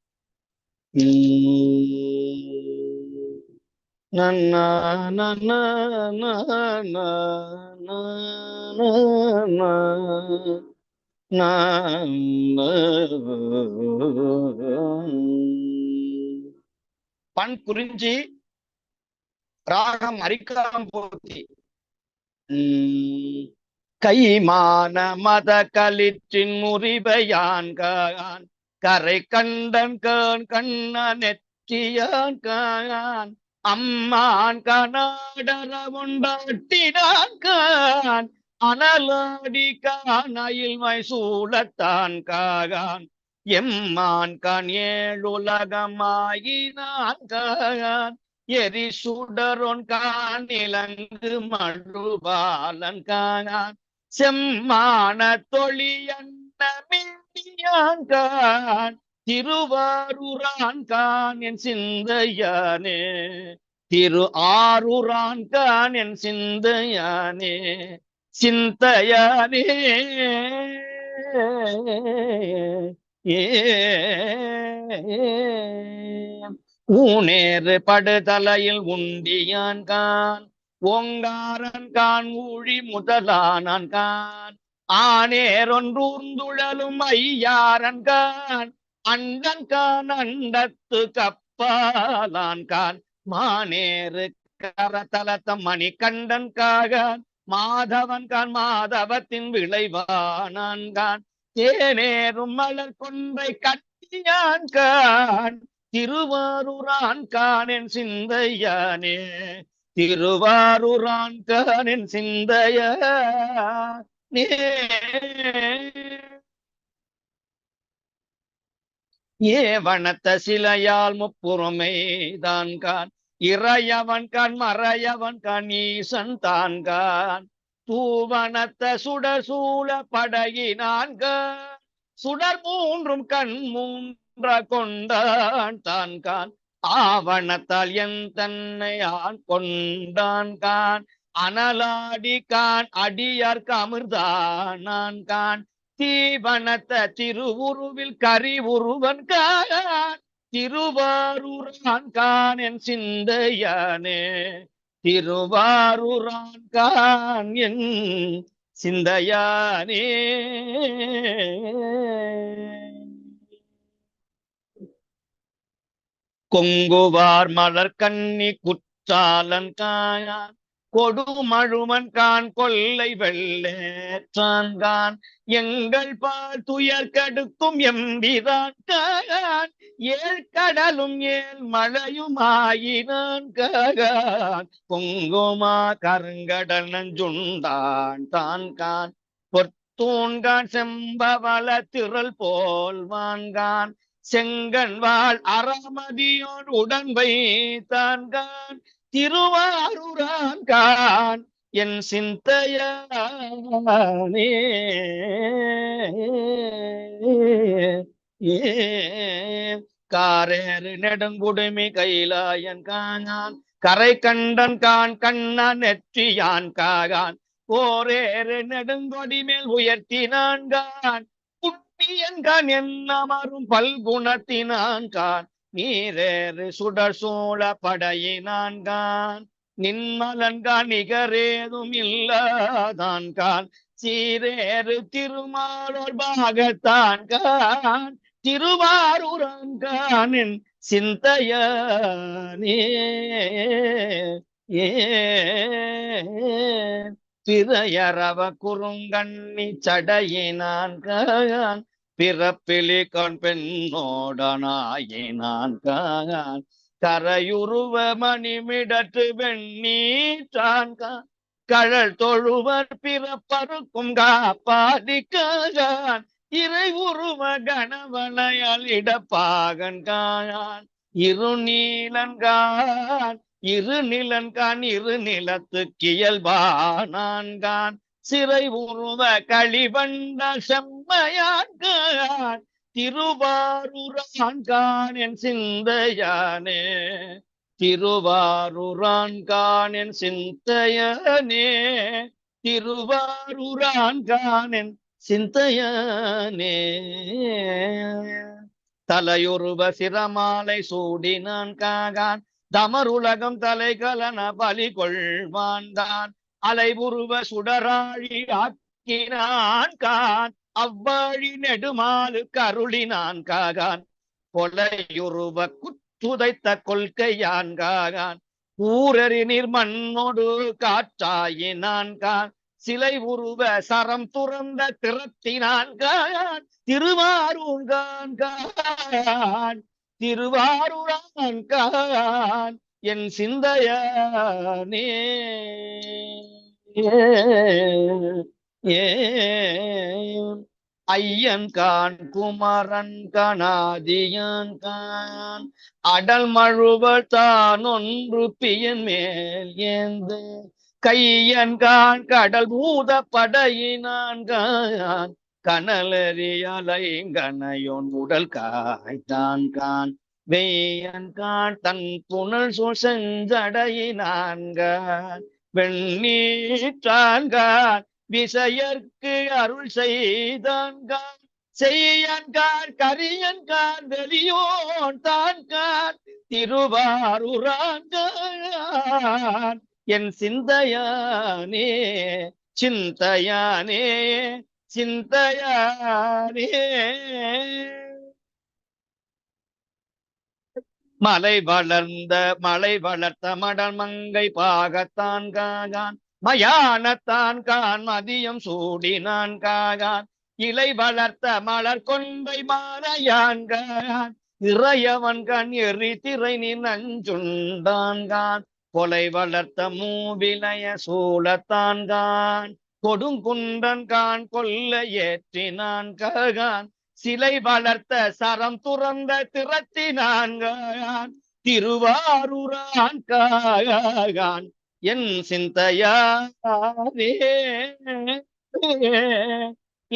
பண் குறிஞ்சி, ராகம் அரிக்காம் போத்தி. கைமான மத களிற்றின் முறிபையான் கான் கரை கண்டன் கேன் கண்ண நெற்றியான் கான் அம்மான் கனாடர உண்டாட்டினான் கான் அனலாடி கானையில் மைசூலத்தான் கான் எம்மான் கான் ஏழுலகமாயினான் கான் எரி சுடரொன் கான் இலங்கு மழுபாலன் கான் செம்மான தொழியன்ன மின்னியான் கான் திருவாரூரான் கான் என் சிந்தையானே, திரு ஆரூரான் கான் என் சிந்தையானே, சிந்தையானே. ஊனேறு படுதலையில் உண்டியான் கான் ஓங்காரன் கான் ஊழி முதலானான் கான் ஆனேரொன்றூர்ந்துழலும் ஐயாரன் கான் அண்டன் கான் அண்டத்து கப்பாலான் கான் மானேறு கரதலத்தம் மணி கண்டன் கான் மாதவன் கான் மாதவத்தின் விளைவானான் கான் தேனேறும் மலர் கொன்றை கட்டியான் கான் திருவாரூரான் கானின் சிந்தையானே, திருவாரூரான் கானின் சிந்தையானே. ஏவனத்த சிலையால் முப்புறமைதான் கான் இறையவன் கான் மறையவன் கான் ஈசன் தான் கான் தூவனத்த சுடர் சூழ படகினான் கான் சுடர் மூன்றும் கண் கொண்டான் தான் கான் ஆவணத்தால் என் தன்னை ஆண் கொண்டான் கான் அனலாடி கான் அடியார்க்கு அமிர்தானான் கான் தீவனத்த திருவுருவில் கரி உருவன் கான் திருவாரூரான் கான் என் சிந்தையானே, திருவாரூரான் கான் என் சிந்தையானே. கொங்குவார் மலர் கண்ணி குற்றாலன் கான் கொடுமழுவன் கான் கொல்லை வெள்ளேற்றான் கான் எங்கள் பால் துயர் கடுக்கும் எம்பிரான் கான் ஏழ்கடலும் ஏல் மழையும் ஆயினான் கான் பொங்குமா கருங்கடல் நஞ்சுண்டான் தான் கான் பொத்தூன்கான் செம்பவள திரள் போல்வான்கான் செங்கன் வாழ் அறமதியோன் உடன் வைத்தான் கான் திருவாரூரான் கான் என் சிந்தையானே. காரேறு நெடுங்குடுமி கைலாயன் கான் கரை கண்டன் கான் கண்ண நெற்றியான் கான் ஓரேறு நெடுங்கொடி மேல் உயர்த்தினான் கான் புண்ணியன்கான் என்னமரும் பல்குணத்தினான் கான் நீரேறு சுடர் சூழ படையினான் கான் நின்மலன்கான் நிகரேதும் இல்லாதான் கான் சீரேறு திருமாலோர் பாகத்தான் கான் திருவாரூரான் கானின் சிந்தையானே. பிறையறவ குறுங்கண்ணி சடையினான் கான் பிறப்பிலி கண் பெண்ணோடனாயினான் கான் கரையுருவ மணிமிடற்று வெண்ணீற்றான் கான் கழல் தொழுவர் பிறப்பருக்கும் காப்பாதிக்கான் இறை உருவ கணவனையால் இடப்பாகன் காணான் இருநீலன்கான் இருநிலன்கான் இரு நிலத்துக்கு இயல்பானான்கான் சிறை உருவ களிவண்ட செம்மையான்கான் திருவாரூரான்கான் என் சிந்தையானே திருவாரூரான்கான் என் சிந்தையனே திருவாரூரான்கான் என் சிந்தையனே தலையுருவ சிரமாலை சூடினான் காகான் தமருலகம் தலைகலன பலி கொள்வான்தான் அலைவுருவ சுடராழி ஆக்கினான் கான் அவ்வாழி நெடுமாலு கருளினான் காகான் கொலையுருவ குத்துதைத்த கொள்கையான் காகான் ஊரறி நீர் மண்ணோடு காற்றாயினான் கான் சிலை உருவ சரம் துறந்த திறத்தினான் கான் திருவாரூர்கான் கான் திருவாரூரான் கான் என் சிந்தையனே ஐயன் கான் குமரன் கணாதியான் கான் அடல் மழுவல் தான் ஒன்று பியன் மேல் ஏந்து கையன் கான் கடல் பூத படையினான் கான் கனலறியலை கனையோன் உடல் காய்த்தான் கான் வெய்யன் கான் தன் புனல் சூழ் செஞ்சடையினான் கான் வெண்ணீற்றான் கான் விசையர்க்கு அருள் செய்தான் கான் செய்யன் கான் கரியன் கான் வெளியோன் தான் கான் திருவாரூரான் கான் என் சிந்தையானே சிந்தையானே சிந்தையானே மலை வளர்த்த மடல் மங்கை பாகத்தான் காகான் மயானத்தான் கான் மதியம் சூடினான் காகான் இலை வளர்த்த மலர் கொன்றை மாலையான் கான் இறையவன் கண் எரி திரை நீ நஞ்சுண்டான் கான் கொலை வளர்த்த மூவிலைய சூழத்தான் கான் கொடுங்குன்றன் கான் கொல்ல ஏற்றினான் கான் சிலை வளர்த்த சரம் துறந்த திறத்தினான் கான் திருவாரூரான் கான் என் சிந்தையானே ஏ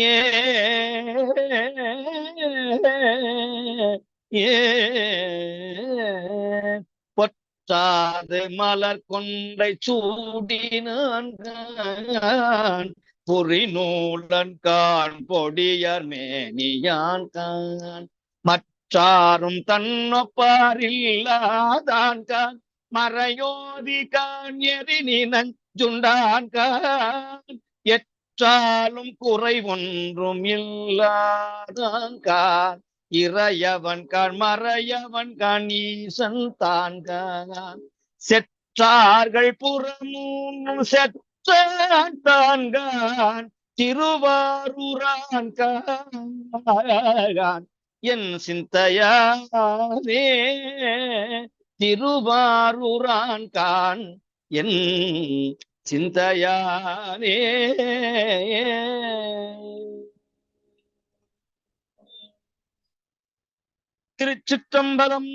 பொற்றாது மலர் கொன்றை சூடினான் கான் பொறி நூலன் கான் பொடியர் மேனியான் கான் மற்றாரும் தன்னொப்பாரில்லாதான் கான் மறையோதி கான் எரினி நஞ்சுண்டான் கான் எற்றாலும் குறை ஒன்றும் இல்லாதான் கான் இறையவன் கான் மறையவன் கான் ஈசன் தான் கான் செற்றார்கள் புறமும் தான் கான் திருவாரூரான் கான் என் சிந்தையானே திருவாரூரான் கான் என் சிந்தையானே திருச்சிற்றம்பலம்.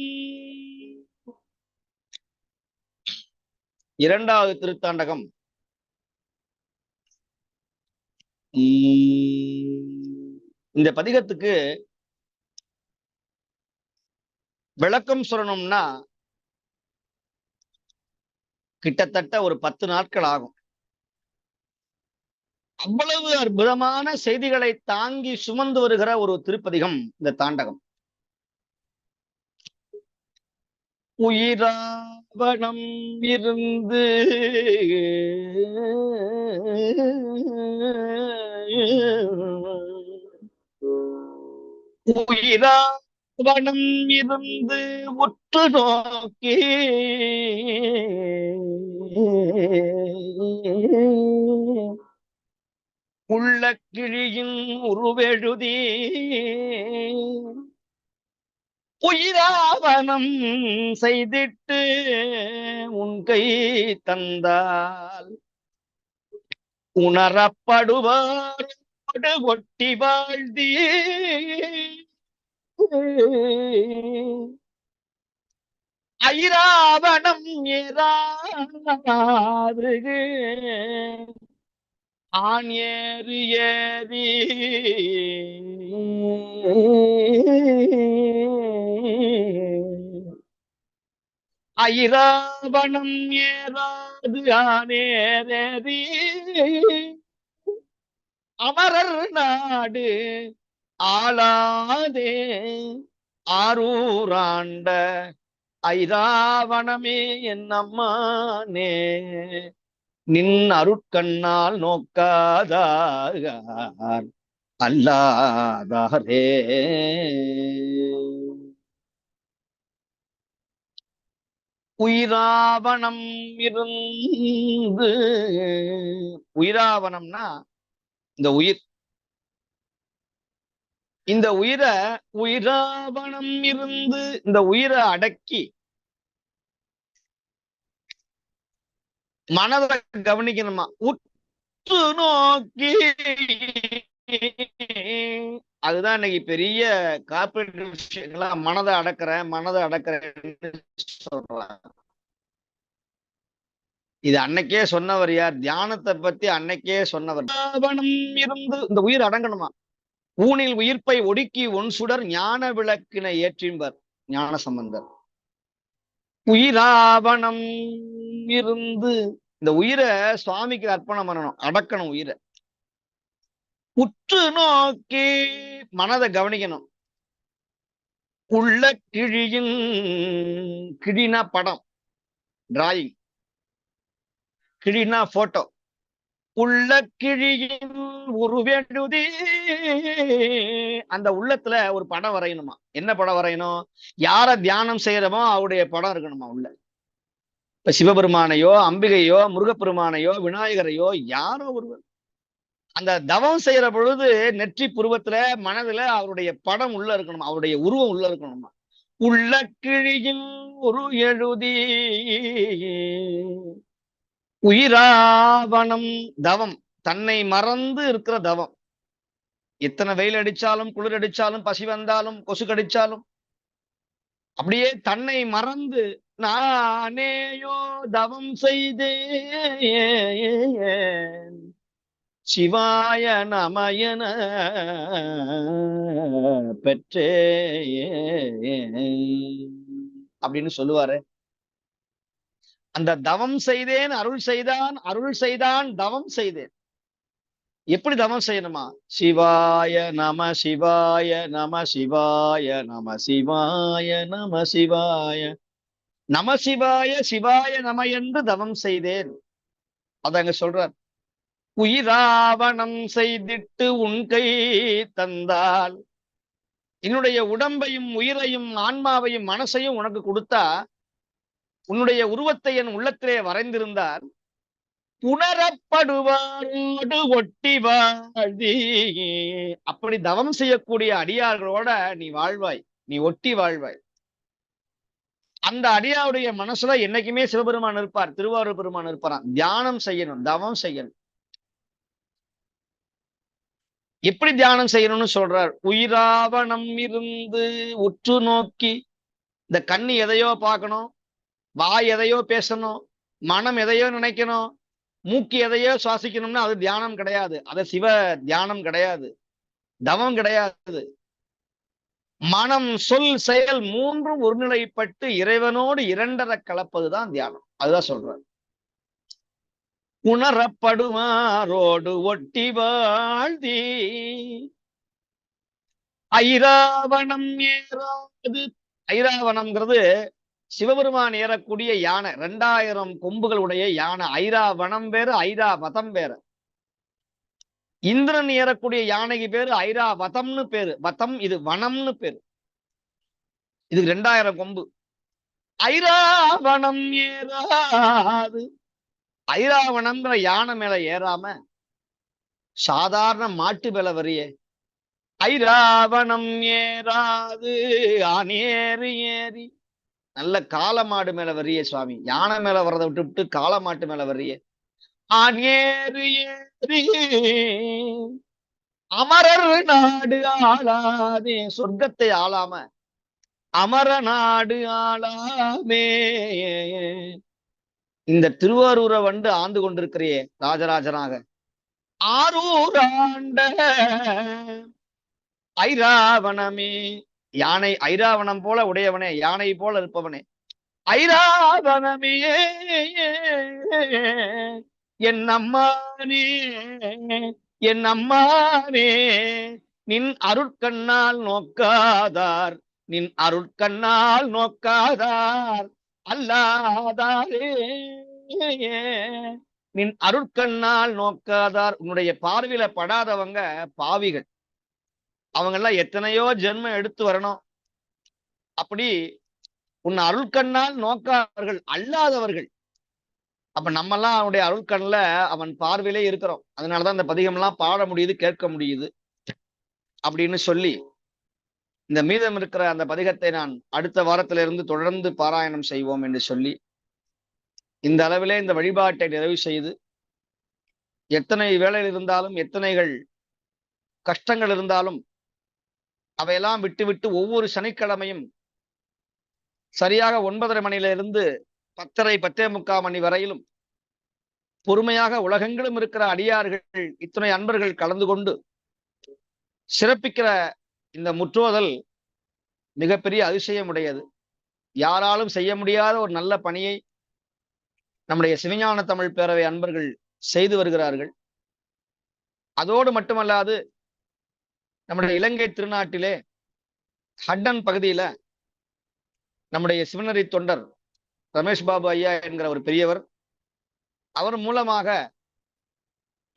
இரண்டாவது திருத்தாண்டகம். இந்த பதிகத்துக்கு விளக்கம் சொல்லணும்னா கிட்டத்தட்ட ஒரு 10 நாட்கள் ஆகும். அவ்வளவு அற்புதமான செய்திகளை தாங்கி சுமந்து வருகிற ஒரு திருப்பதிகம் இந்த தாண்டகம். உயிராவணம் இருந்து உயிராவணம் இருந்து உற்று நோக்கி உள்ள கிழியின் உருவெழுதி உயிராவணம் செய்திட்டு உன் கை தந்தால் உணரப்படுவாரோடு ஒட்டி வாழ்தி ஐராவணம் ஏறாது ஆண் ஏறு ஏறி ஐராவணம் ஏறாது ஆனேறி அமரர் நாடு ஆளாதே ஆரூராண்ட ஐராவணமே என் அம்மானே நின் அருட்கண்ணால் நோக்காதார் அல்லாதாரே. உயிராவணம் இருந்து, உயிராவணம்னா இந்த உயிர், இந்த உயிராவணம் இருந்து இந்த உயிரை அடக்கி மனதை கவனிக்கணுமா, உற்று நோக்கி. அதுதான் இன்னைக்கு பெரிய கார்பரேட் விஷயங்களா மனதை அடக்கிறேன்னு சொல்றாங்க. இது அன்னைக்கே சொன்னவர் யார்? தியானத்தை பத்தி அன்னைக்கே சொன்னவர். இருந்து இந்த உயிர் அடங்கணுமா, ஊனில் உயிர்ப்பை ஒடுக்கி ஒன் சுடர் ஞான விளக்கினை ஏற்றின்பர் ஞான சம்பந்தர். உயிராவணம் இருந்து இந்த உயிரை சுவாமிக்கு அர்ப்பணம் பண்ணணும், அடக்கணும் உயிரை. உற்று நோக்கி மனதை கவனிக்கணும். உள்ள கிழியின், கிழினா படம், டிராயிங், கிழினா போட்டோ. உள்ள கிழியின் உருவேண்டுதி, அந்த உள்ளத்துல ஒரு படம் வரையணுமா. என்ன படம் வரையணும்? யார தியானம் செய்யறமோ அவருடைய படம் இருக்கணுமா உள்ள. இப்ப சிவபெருமானையோ அம்பிகையோ முருகப்பெருமானையோ விநாயகரையோ யாரோ ஒருவர் அந்த தவம் செய்யற பொழுது நெற்றி புருவத்துல மனதுல அவருடைய படம் உள்ள இருக்கணுமா, அவருடைய உருவம் உள்ள இருக்கணுமா. உள்ள கிழியின் ஒரு எழுதி உயிராவணம் தவம், தன்னை மறந்து இருக்கிற தவம். எத்தனை வெயில் அடிச்சாலும் குளிர் அடிச்சாலும் பசி வந்தாலும் கொசு கடிச்சாலும் அப்படியே தன்னை மறந்து நானேயோ தவம் செய்தேன் சிவாய நமயன பெற்றே அப்படின்னு சொல்லுவாரு. அந்த தவம் செய்தேன் அருள் செய்தான், அருள் செய்தான் தவம் செய்தேன். எப்படி தவம் செய்யணுமா? சிவாய நம சிவாய நம சிவாய நம சிவாய நம சிவாய நம சிவாய சிவாய நம என்று தவம் செய்தேன். அதங்க சொல்றார். உயிராவணம் செய்திட்டு உன் கை தந்தால், என்னுடைய உடம்பையும் உயிரையும் ஆன்மாவையும் மனசையும் உனக்கு கொடுத்தா, உன்னுடைய உருவத்தை என் உள்ளத்திலே வரைந்திருந்தால், உணரப்படுவாரோடு ஒட்டி வாழ்தி, அப்படி தவம் செய்யக்கூடிய அடியார்களோட நீ வாழ்வாய், நீ ஒட்டி வாழ்வாய். அந்த அடியாருடைய மனசுல என்னைக்குமே சிவபெருமான் இருப்பார், திருவாரூர் பெருமான் இருப்பாராம். தியானம் செய்யணும், தவம் செய்யணும். எப்படி தியானம் செய்யணும்னு சொல்றார். உயிராவணம் இருந்து உற்று நோக்கி, இந்த கண்ணு எதையோ பார்க்கணும், வாய் எதையோ பேசணும், மனம் எதையோ நினைக்கணும், மூக்கு எதையோ சுவாசிக்கணும்னா அது தியானம் கிடையாது, அது சிவ தியானம் கிடையாது, தவம் கிடையாது. மனம் சொல் செயல் மூன்றும் ஒருநிலைப்பட்டு இறைவனோடு இரண்டரை கலப்பதுதான் தியானம். அதுதான் சொல்றார். உணரப்படுவாரோடு ஒட்டி வாழ்தி ஐராவணம் ஏறாது. ஐராவணம்ங்கிறது சிவபெருமான் ஏறக்கூடிய யானை, 2000 கொம்புகளுடைய யானை. ஐராவணம் வேறு, ஐராவதம் வேறு. இந்திரன் ஏறக்கூடிய யானைக்கு பேரு ஐராவதம்னு பேரு. வதம் இது வனம்னு பேரு. இதுக்கு 2000 கொம்பு. ஐராவணம் ஏறாது. ஐராவணம்ங்கிற யானை மேல ஏறாம சாதாரண மாட்டு மேல வரியே. ஐராவணம் ஏறாது ஆனேறி ஏறி, நல்ல காளமாடு மேல வரியே சுவாமி. யானை மேல வர்றதை விட்டு காளமாட்டு மேல வரியே. ஆனேறு அமரர் நாடு ஆளாதே, சொர்க்கத்தை ஆளாம அமர நாடு ஆளாமே. இந்த திருவாரூரை வந்து ஆண்டு கொண்டிருக்கிறியே ராஜராஜனாக, ஆரூராண்ட ஐராவணமே, யானை ஐராவணம் போல உடையவனே, யானை போல இருப்பவனே, ஐராவணமே என் அம்மானே, என் அம்மானே, நின் அருட்கண்ணால் நோக்காதார், நின் அருட்கண்ணால் நோக்காதார் அல்லாதாரே, நின் அருட்கண்ணால் நோக்காதார். உன்னுடைய பார்வையில படாதவங்க பாவிகள். அவங்க எல்லாம் எத்தனையோ ஜென்மம் எடுத்து வரணும். அப்படி உன் அருள்கண்ணால் நோக்காதவர்கள் அல்லாதவர்கள். அப்ப நம்ம எல்லாம் அவனுடைய அருள்கண்ல அவன் பார்வையிலே இருக்கிறோம். அதனாலதான் இந்த பதிகம் எல்லாம் பாட முடியுது, கேட்க முடியுது அப்படின்னு சொல்லி, இந்த மீதம் இருக்கிற அந்த பதிகத்தை நான் அடுத்த வாரத்திலிருந்து தொடர்ந்து பாராயணம் செய்வோம் என்று சொல்லி, இந்த அளவிலே இந்த வழிபாட்டை நிறைவு செய்து, எத்தனை வேலைகள் இருந்தாலும், எத்தனைகள் கஷ்டங்கள் இருந்தாலும் அவையெல்லாம் விட்டுவிட்டு ஒவ்வொரு சனிக்கிழமையும் சரியாக 9:30 மணியிலிருந்து 10:30, 10:45 மணி வரையிலும் பொறுமையாக உலகெங்கிலும் இருக்கிற அடியார்கள், இத்தனை அன்பர்கள் கலந்து கொண்டு சிறப்பிக்கிற இந்த முற்றோதல் மிகப்பெரிய அதிசயம் உடையது. யாராலும் செய்ய முடியாத ஒரு நல்ல பணியை நம்முடைய சிவஞான தமிழ் பேரவை அன்பர்கள் செய்து வருகிறார்கள். அதோடு மட்டுமல்லாது, நம்முடைய இலங்கை திருநாட்டிலே ஹட்டன் பகுதியில நம்முடைய சிவனரி தொண்டர் ரமேஷ் பாபு ஐயா என்கிற ஒரு பெரியவர், அவர் மூலமாக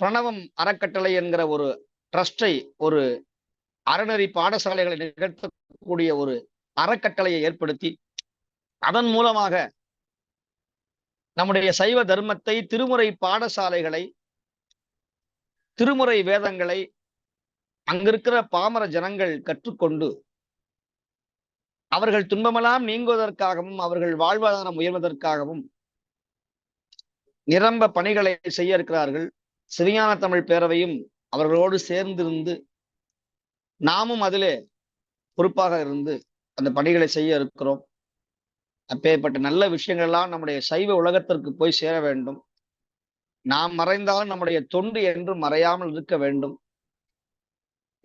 பிரணவம் அறக்கட்டளை என்கிற ஒரு ட்ரஸ்டை, ஒரு அறநெறி பாடசாலைகளை நிகழ்த்தக்கூடிய ஒரு அறக்கட்டளையை ஏற்படுத்தி, அதன் மூலமாக நம்முடைய சைவ தர்மத்தை, திருமுறை பாடசாலைகளை, திருமுறை வேதங்களை அங்கிருக்கிற பாமர ஜனங்கள் கற்றுக்கொண்டு அவர்கள் துன்பமெல்லாம் நீங்குவதற்காகவும் அவர்கள் வாழ்வாதாரம் உயர்வதற்காகவும் நிரம்ப பணிகளை செய்ய இருக்கிறார்கள். சிவஞான தமிழ் பேரவையும் அவர்களோடு சேர்ந்திருந்து நாமும் அதிலே பொறுப்பாக இருந்து அந்த பணிகளை செய்ய இருக்கிறோம். அப்பேற்பட்ட நல்ல விஷயங்கள் எல்லாம் நம்முடைய சைவ உலகத்திற்கு போய் சேர வேண்டும். நாம் மறைந்தாலும் நம்முடைய தொண்டு என்றும் மறையாமல் இருக்க வேண்டும்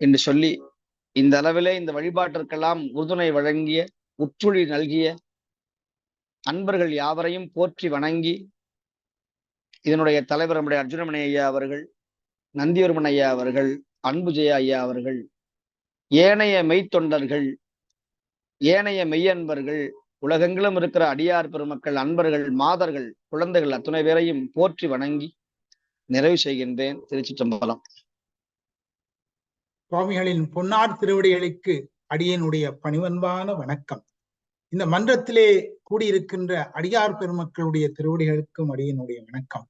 என்று சொல்லி, இந்த அளவிலே இந்த வழிபாட்டிற்கெல்லாம் உறுதுணை வழங்கிய, உற்றுழி நல்கிய அன்பர்கள் யாவரையும் போற்றி வணங்கி, இதனுடைய தலைவர் நம்முடைய அர்ஜுனமணி ஐயா அவர்கள், நந்திவர்மன் ஐயா அவர்கள், அன்புஜெயா ஐயா அவர்கள், ஏனைய மெய்த்தொண்டர்கள், ஏனைய மெய்யன்பர்கள், உலகெங்கிலும் இருக்கிற அடியார் பெருமக்கள், அன்பர்கள், மாதர்கள், குழந்தைகள் அத்துணை பேரையும் போற்றி வணங்கி நிறைவு செய்கின்றேன். திருச்சிற்றம்பலம். சுவாமிகளின் பொன்னார் திருவடிகளுக்கு அடியனுடைய பணிவன்பான வணக்கம். இந்த மன்றத்திலே கூடியிருக்கின்ற அடியார் பெருமக்களுடைய திருவடிகளுக்கும் அடியனுடைய வணக்கம்.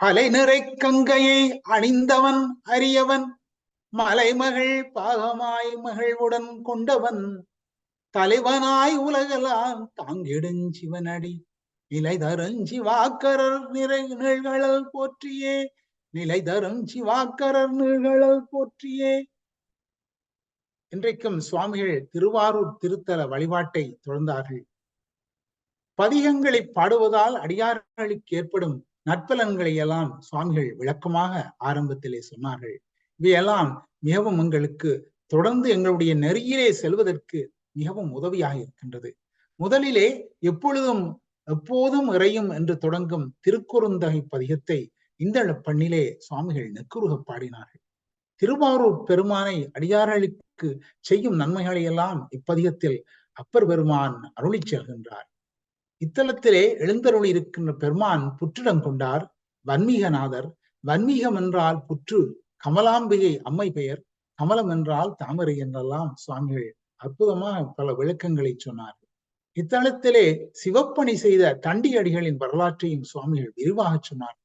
அலை நிறை கங்கையை அணிந்தவன் அரியவன், மலைமகள் பாகமாய் மகிழ்வுடன் கொண்டவன், தலைவனாய் உலகெல்லாம் தாங்கிடுஞ்சிவனடி, நிலை தருஞ்சிவாக்கரர் நிறை நிழல் போற்றியே, நிலை தரும் சிவாக்கரர் நிழல் போற்றியே. இன்றைக்கும் சுவாமிகள் திருவாரூர் திருத்தல வழிபாட்டை தொடர்ந்தார்கள். பதிகங்களை பாடுவதால் அடியார்களுக்கு ஏற்படும் நற்பலன்களை எல்லாம் சுவாமிகள் விளக்கமாக ஆரம்பத்திலே சொன்னார்கள். இவையெல்லாம் மிகவும் எங்களுக்கு தொடர்ந்து எங்களுடைய நெறியிலே செல்வதற்கு மிகவும் உதவியாக இருக்கின்றது. முதலிலே எப்போதும் இறையும் என்று தொடங்கும் திருக்குறுந்தகை பதிகத்தை இந்த பண்ணிலே சுவாமிகள் நெக்குருக பாடினார்கள். திருவாரூர் பெருமானை அடியார்களுக்கு செய்யும் நன்மைகளை எல்லாம் இப்பதிகத்தில் அப்பர் பெருமான் அருளி செல்கின்றார். இத்தலத்திலே எழுந்தருளி இருக்கின்ற பெருமான் புற்றிடம் கொண்டார், வன்மீகநாதர். வன்மீகம் என்றால் புற்று, கமலாம்பிகை அம்மை பெயர், கமலம் என்றால் தாமரை என்றெல்லாம் சுவாமிகள் அற்புதமாக பல விளக்கங்களை சொன்னார்கள். இத்தலத்திலே சிவப்பணி செய்த தண்டியடிகளின் வரலாற்றையும் சுவாமிகள் விரிவாக சொன்னார்.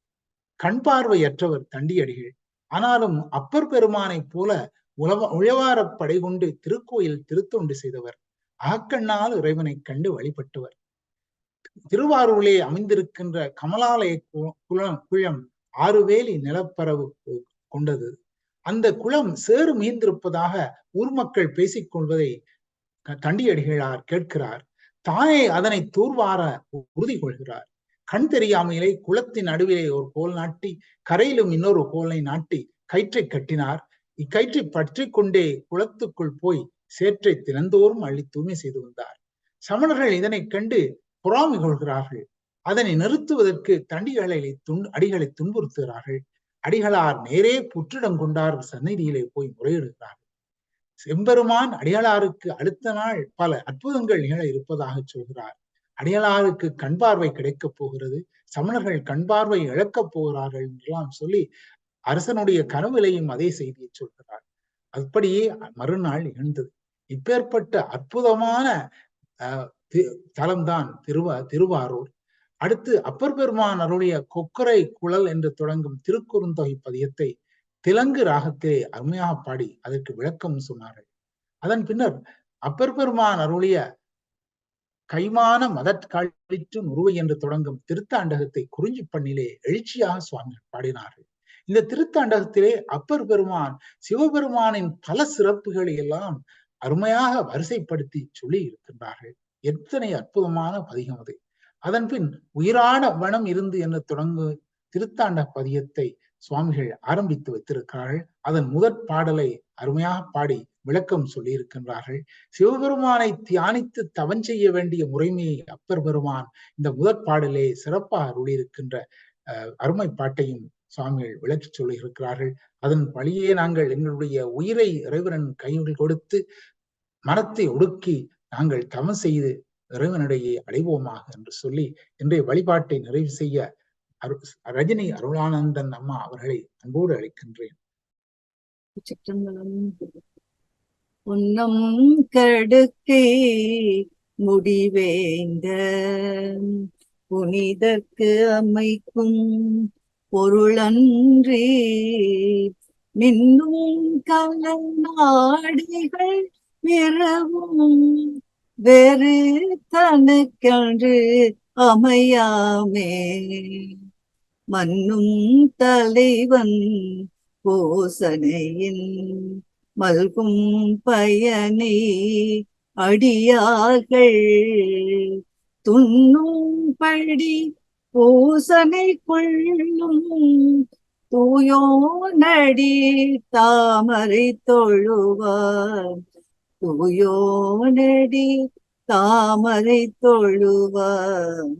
கண் பார்வையற்றவர் தண்டியடிகள், ஆனாலும் அப்பர் பெருமானை போல உழவாரப் படை கொண்டு திருக்கோயில் திருத்தொண்டு செய்தவர், அகக்கண்ணால் இறைவனை கண்டு வழிபட்டவர். திருவாரூரிலே அமைந்திருக்கின்ற கமலாலய குளம் 6 வேலி நிலப்பரவு கொண்டது. அந்த குளம் சேறு மீந்திருப்பதாக ஊர் மக்கள் பேசிக் கொள்வதை தண்டியடிகளார் கேட்கிறார். தானே அதனை தூர்வார உறுதி கொள்கிறார். கண் தெரியாமையிலே குளத்தின் நடுவிலே ஒரு கோல் நாட்டி, கரையிலும் இன்னொரு கோலை நாட்டி கயிற்றை கட்டினார். இக்கயிற்றை பற்றி கொண்டே குளத்துக்குள் போய் சேற்றை தினந்தோறும் அள்ளி தூய்மை செய்து வந்தார். சமணர்கள் இதனை கண்டு பொறாமை கொள்கிறார்கள். அதனை நிறுத்துவதற்கு அடிகளை துன்புறுத்துகிறார்கள். அடிகளார் நேரே புற்றிடம் கொண்டார் சந்நிதியிலே போய் முறையிடுகிறார்கள். செம்பெருமான் அடிகளாருக்கு அடுத்த நாள் பல அற்புதங்கள் நிகழ இருப்பதாக சொல்கிறார். அடிகளாருக்கு கண் பார்வை கிடைக்கப் போகிறது, சமணர்கள் கண் பார்வை இழக்கப் போகிறார்கள் என்றெல்லாம் சொல்லி அரசனுடைய கனவிலையும் அதே செய்தியை சொல்கிறார். அப்படியே மறுநாள் நிகழ்ந்தது. இப்பேற்பட்ட அற்புதமான தலம்தான் திருவாரூர். அடுத்து அப்பர் பெருமான் அருளிய கொக்கரை குழல் என்று தொடங்கும் திருக்குறுந்தொகை பதியத்தை திலங்கு ராகத்திலே அருமையாக பாடி அதற்கு விளக்கம் சொன்னார்கள். அதன் பின்னர் அப்பர் பெருமான் அருளிய கைமான மதற்காலிற்று நுருவை என்று தொடங்கும் திருத்தாண்டகத்தை குறிஞ்சி பண்ணிலே எழுச்சியாக சுவாமிகள் பாடினார்கள். இந்த திருத்தாண்டகத்திலே அப்பர் பெருமான் சிவபெருமானின் பல சிறப்புகளை எல்லாம் அருமையாக வரிசைப்படுத்தி சொல்லி இருக்கின்றார்கள். எத்தனை அற்புதமான பதிகம் அது! அதன் பின் உயிரான வனம் இருந்து என்று தொடங்கும் திருத்தாண்ட பதியத்தை சுவாமிகள் ஆரம்பித்து வைத்திருக்கிறார்கள். அதன் முதற் பாடலை அருமையாக பாடி விளக்கம் சொல்லி இருக்கின்றார்கள். சிவபெருமானை தியானித்து தவம் செய்ய வேண்டிய முறைமையை அப்பர் பெருமான் இந்த முதற் பாடலே சிறப்பாக அருளியிருக்கின்ற அருமை பாட்டையும் சுவாமிகள் விளக்கி சொல்லி இருக்கிறார்கள். அதன் வழியே நாங்கள் எங்களுடைய உயிரை இறைவன் கையில் கொடுத்து மனத்தை ஒடுக்கி நாங்கள் தவம் செய்து இறைவனிடையே அடைவோமாக என்று சொல்லி இன்றைய வழிபாட்டை நிறைவு செய்ய ரஜினி அருளானந்தன் அம்மா அவர்களை அன்போடு அழைக்கின்றேன். உன்னம் கடுக்கை முடிவேந்த புனிதற்கு அமைக்கும் பொருளன்றி நின்னும் கலநாடிகள் விரவும் வேறு தனக்கன்று அமையாமே மன்னும் தலைவன் பூசனையின் மல்கும் பயனை அடியார்கள் துண்ணும் படி பூசனை கொள்ளும் தூயோ நடி தாமரை தொழுவார் தூயோ நடி தாமரை தொழுவார்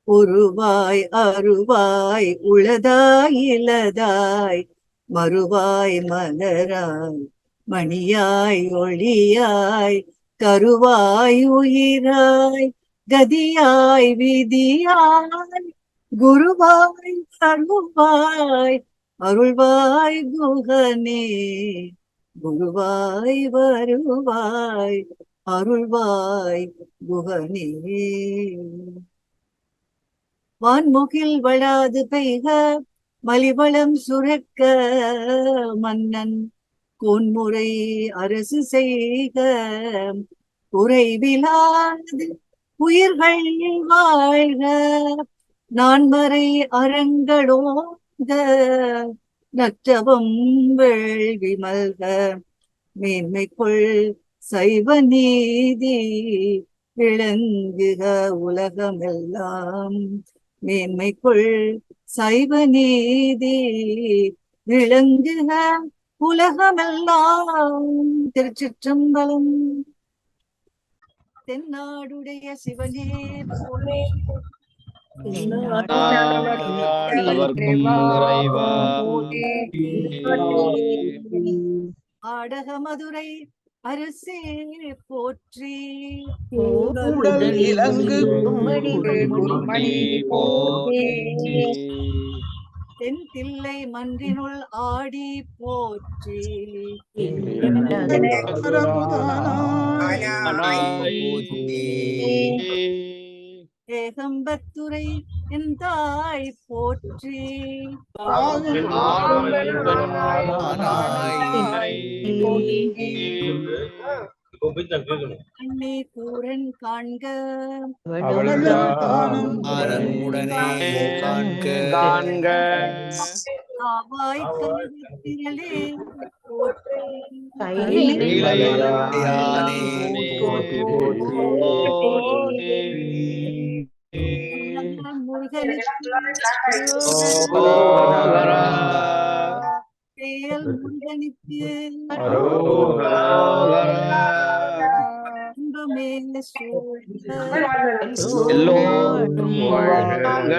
உருவாய் அருவாய் உளதாய் இலதாய் மறுவாய் மலராய் மணியாய் ஒளியாய் கருவாய் உயிராய் கதியாய் விதியாய் குருவாய் அருள்வாய் அருள்வாய் குகனே குருவாய் வருவாய் அருள்வாய் குகனே வான்முகில் வளாது பெய்க மலிவளம் சுரக்க மன்னன் கோன்முறை அரசு செய்க குறைவிலாது உயிர்கள் வாழ்க நான்மறை அறங்களோங்க நற்றவம் வேள்வி மல்க மேன்மைக்குள் சைவ நீதி விளங்குக உலகமெல்லாம் மேன்மைக்குள் சைவ நீதி விளங்குக உலகமெல்லாம். திருச்சிற்றம்பலம். தென்னாடுடைய சிவனே போற்றி ஆடக மதுரை அரசே போற்றி இலங்கு தென் தில்லை மன்றினுள் ஆடி போற்றி ஏகம்பத்துரை என் தாய் போற்றி அன்னை கூரன் காண்க உடனே காண்க காண்க ஆவாய் கருத்திரளே போற்றி யானே போற்றி முருகனுக்கு அரோகரா. செயல் முருகனுக்கு அரோகரா. இன்பமே சூழ்க எல்லோரும் வாழ்க.